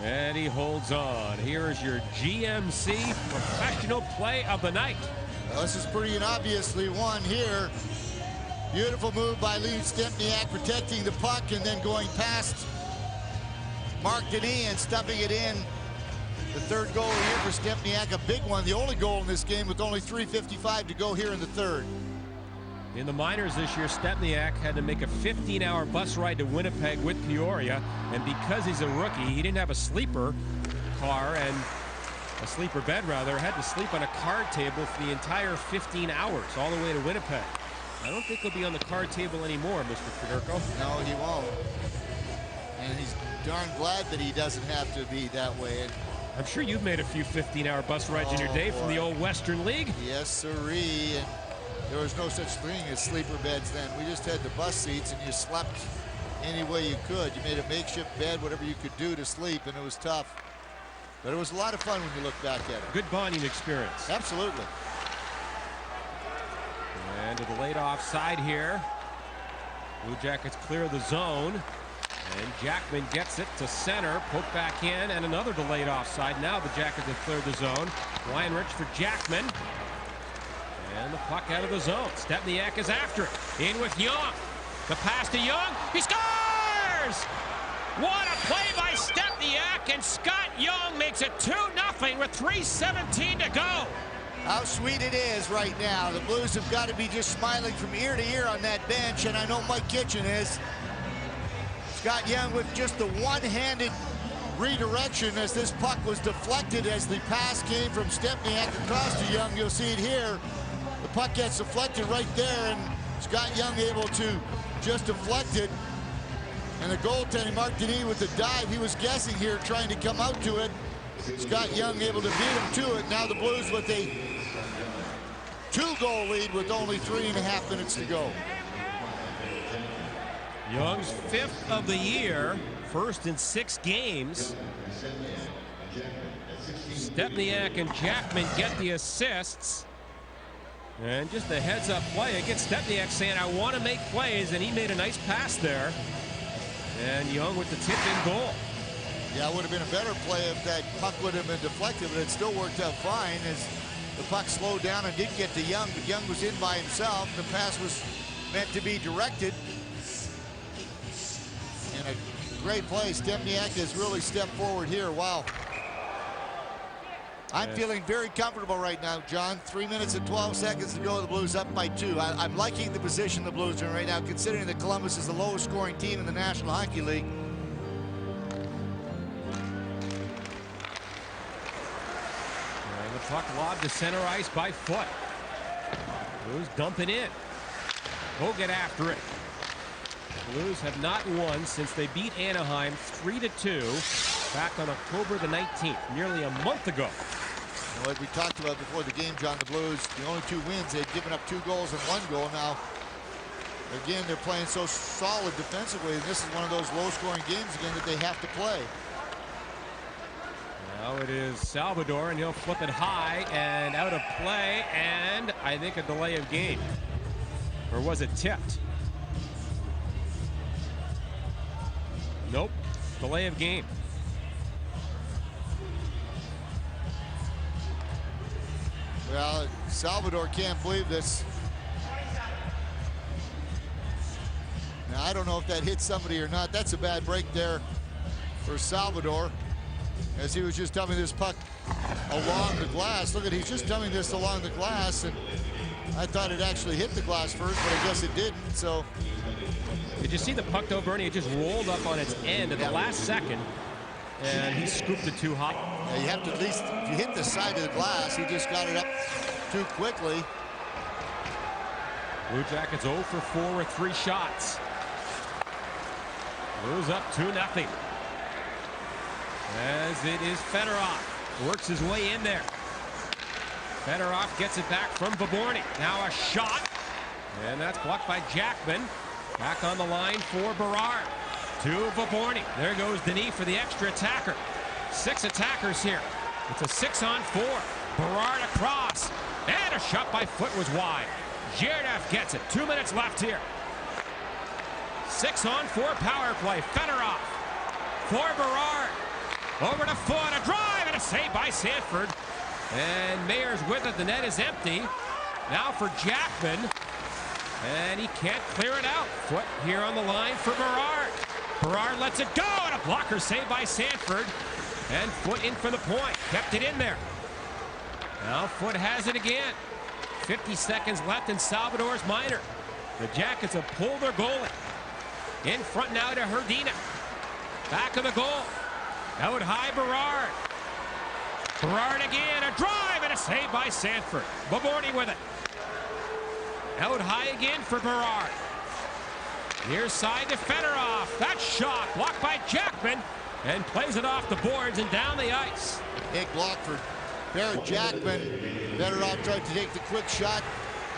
And he holds on. Here is your GMC professional play of the night. Well, this is pretty obviously one here. Beautiful move by Lee Stempniak, protecting the puck and then going past Mark Denis and stuffing it in. The third goal here for Stempniak, a big one. The only goal in this game with only 3:55 to go here in the third. In the minors this year, Stempniak had to make a 15-hour bus ride to Winnipeg with Peoria, and because he's a rookie, he didn't have a sleeper car and a sleeper bed rather, had to sleep on a card table for the entire 15 hours all the way to Winnipeg. I don't think he'll be on the card table anymore, Mr. Federico. No, he won't. And he's darn glad that he doesn't have to be that way. And I'm sure you've made a few 15-hour bus rides in your day from the old Western League. Yes, sirree. And there was no such thing as sleeper beds then. We just had the bus seats, and you slept any way you could. You made a makeshift bed, whatever you could do to sleep, and it was tough. But it was a lot of fun when you look back at it. Good bonding experience. Absolutely. And to the laid off side here. Blue Jackets clear the zone. And Jackman gets it to center. Poke back in, and another delayed offside. Now the Jackets have cleared the zone. Weinrich for Jackman. And the puck out of the zone. Stempniak is after it. In with Young. The pass to Young. He scores! What a play by Stempniak, and Scott Young makes it 2-0 with 3:17 to go. How sweet it is right now. The Blues have got to be just smiling from ear to ear on that bench, and I know Mike Kitchen is. Scott Young with just the one-handed redirection as this puck was deflected as the pass came from Stempniak across to Young. You'll see it here. The puck gets deflected right there, and Scott Young able to just deflect it. And the goaltender, Mark Denis, with the dive, he was guessing here, trying to come out to it. Scott Young able to beat him to it. Now the Blues with a 2-goal lead with only 3.5 minutes to go. Young's 5th of the year, first in 6 games. Stempniak and Jackman get the assists. And just a heads-up play against Stempniak saying, I want to make plays, and he made a nice pass there. And Young with the tip-in goal. Yeah, it would have been a better play if that puck would have been deflected, but it still worked out fine as the puck slowed down and did get to Young, but Young was in by himself. The pass was meant to be directed. And a great play. Stempniak has really stepped forward here. Wow. I'm feeling very comfortable right now, John. 3 minutes and 12 seconds to go. The Blues up by 2. I'm liking the position the Blues are in right now, considering that Columbus is the lowest scoring team in the National Hockey League. And the puck lobbed to center ice by Foot. Blues dump it in. Go get after it. Blues have not won since they beat Anaheim 3-2 back on October the 19th, nearly a month ago. Like we talked about before the game, John, the Blues, the only 2 wins, they'd given up 2 goals and 1 goal. Now, again, they're playing so solid defensively, and this is one of those low-scoring games again that they have to play. Now it is Salvador, and he'll flip it high and out of play, and I think a delay of game. Or was it tipped? Nope. Delay of game. Well, Salvador can't believe this. Now, I don't know if that hit somebody or not. That's a bad break there for Salvador, as he was just dumping this puck along the glass. Look at, he's just dumping this along the glass, and I thought it actually hit the glass first, but I guess it didn't. So, did you see the puck though, Bernie? It just rolled up on its end at the last second, and he scooped it too high. Yeah, you have to at least, if you hit the side of the glass, he just got it up too quickly. Blue Jackets 0 for 4 with 3 shots. Blues up 2-0. As it is Fedorov, works his way in there. Fedorov gets it back from Vaborny. Now a shot, and that's blocked by Jackman. Back on the line for Berard. To Vaborny. There goes Denis for the extra attacker. 6 attackers here. It's a 6-on-4. Berard across, and a shot by Foot was wide. Gerdef gets it. 2 minutes left here. 6-on-4 power play. Fedorov for Berard. Over to Foot, a drive and a save by Sanford. And Mayer's with it. The net is empty. Now for Jackman. And he can't clear it out. Foot here on the line for Berard. Berard lets it go, and a blocker save by Sanford. And Foot in for the point. Kept it in there. Now Foot has it again. 50 seconds left in Salvador's minor. The Jackets have pulled their goalie. In front now to Herdina. Back of the goal. Out high, Berard. Berard again, a drive and a save by Sanford. Vaborny with it. Out high again for Berard. Near side to Fedorov. That shot blocked by Jackman, and plays it off the boards and down the ice. Big block for Barrett Jackman. Fedorov tried to take the quick shot.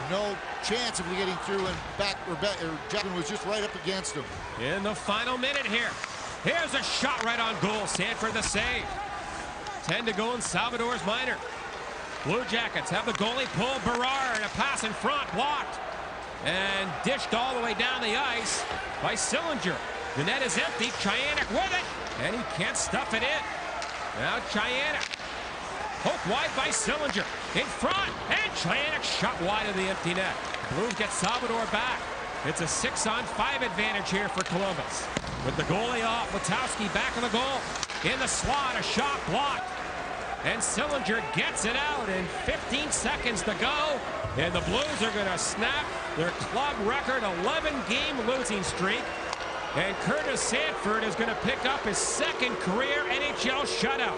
No chance of getting through, and Jackman was just right up against him. In the final minute here. Here's a shot right on goal. Sanford the save. 10 to go in Salvador's minor. Blue Jackets have the goalie pull. Berard, a pass in front, blocked. And dished all the way down the ice by Sillinger. The net is empty. Chayanek with it, and he can't stuff it in. Now Chayanek. Poked wide by Sillinger. In front, and Chayanek shot wide of the empty net. Blues get Salvador back. It's a 6-on-5 advantage here for Columbus. With the goalie off, Letowski back of the goal. In the slot, a shot blocked. And Sillinger gets it out in 15 seconds to go. And the Blues are going to snap their club record 11-game losing streak. And Curtis Sanford is going to pick up his second career NHL shutout.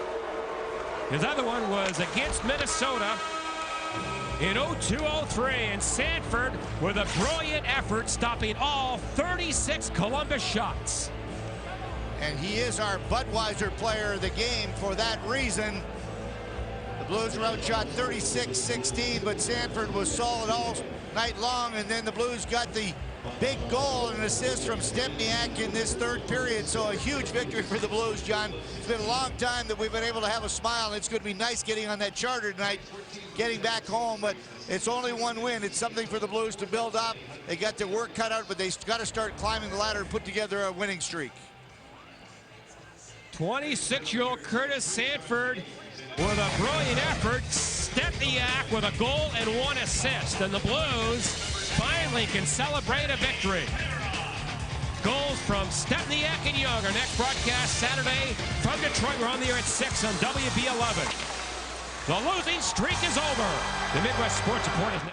His other one was against Minnesota in 02-03, and Sanford with a brilliant effort stopping all 36 Columbus shots. And he is our Budweiser player of the game for that reason. The Blues were outshot 36-16, but Sanford was solid all night long, and then the Blues got the big goal and an assist from Stepniak in this third period. So a huge victory for the Blues, John. It's been a long time that we've been able to have a smile. It's going to be nice getting on that charter tonight, getting back home, but it's only one win. It's something for the Blues to build up. They got their work cut out, but they got to start climbing the ladder and put together a winning streak. 26-year-old Curtis Sanford with a brilliant effort. Stepniak with a goal and 1 assist, and the Blues finally can celebrate a victory. Goals from Stepniak and Young. Our next broadcast Saturday from Detroit. We're on the air at 6 on WB11. The losing streak is over. The Midwest Sports Report is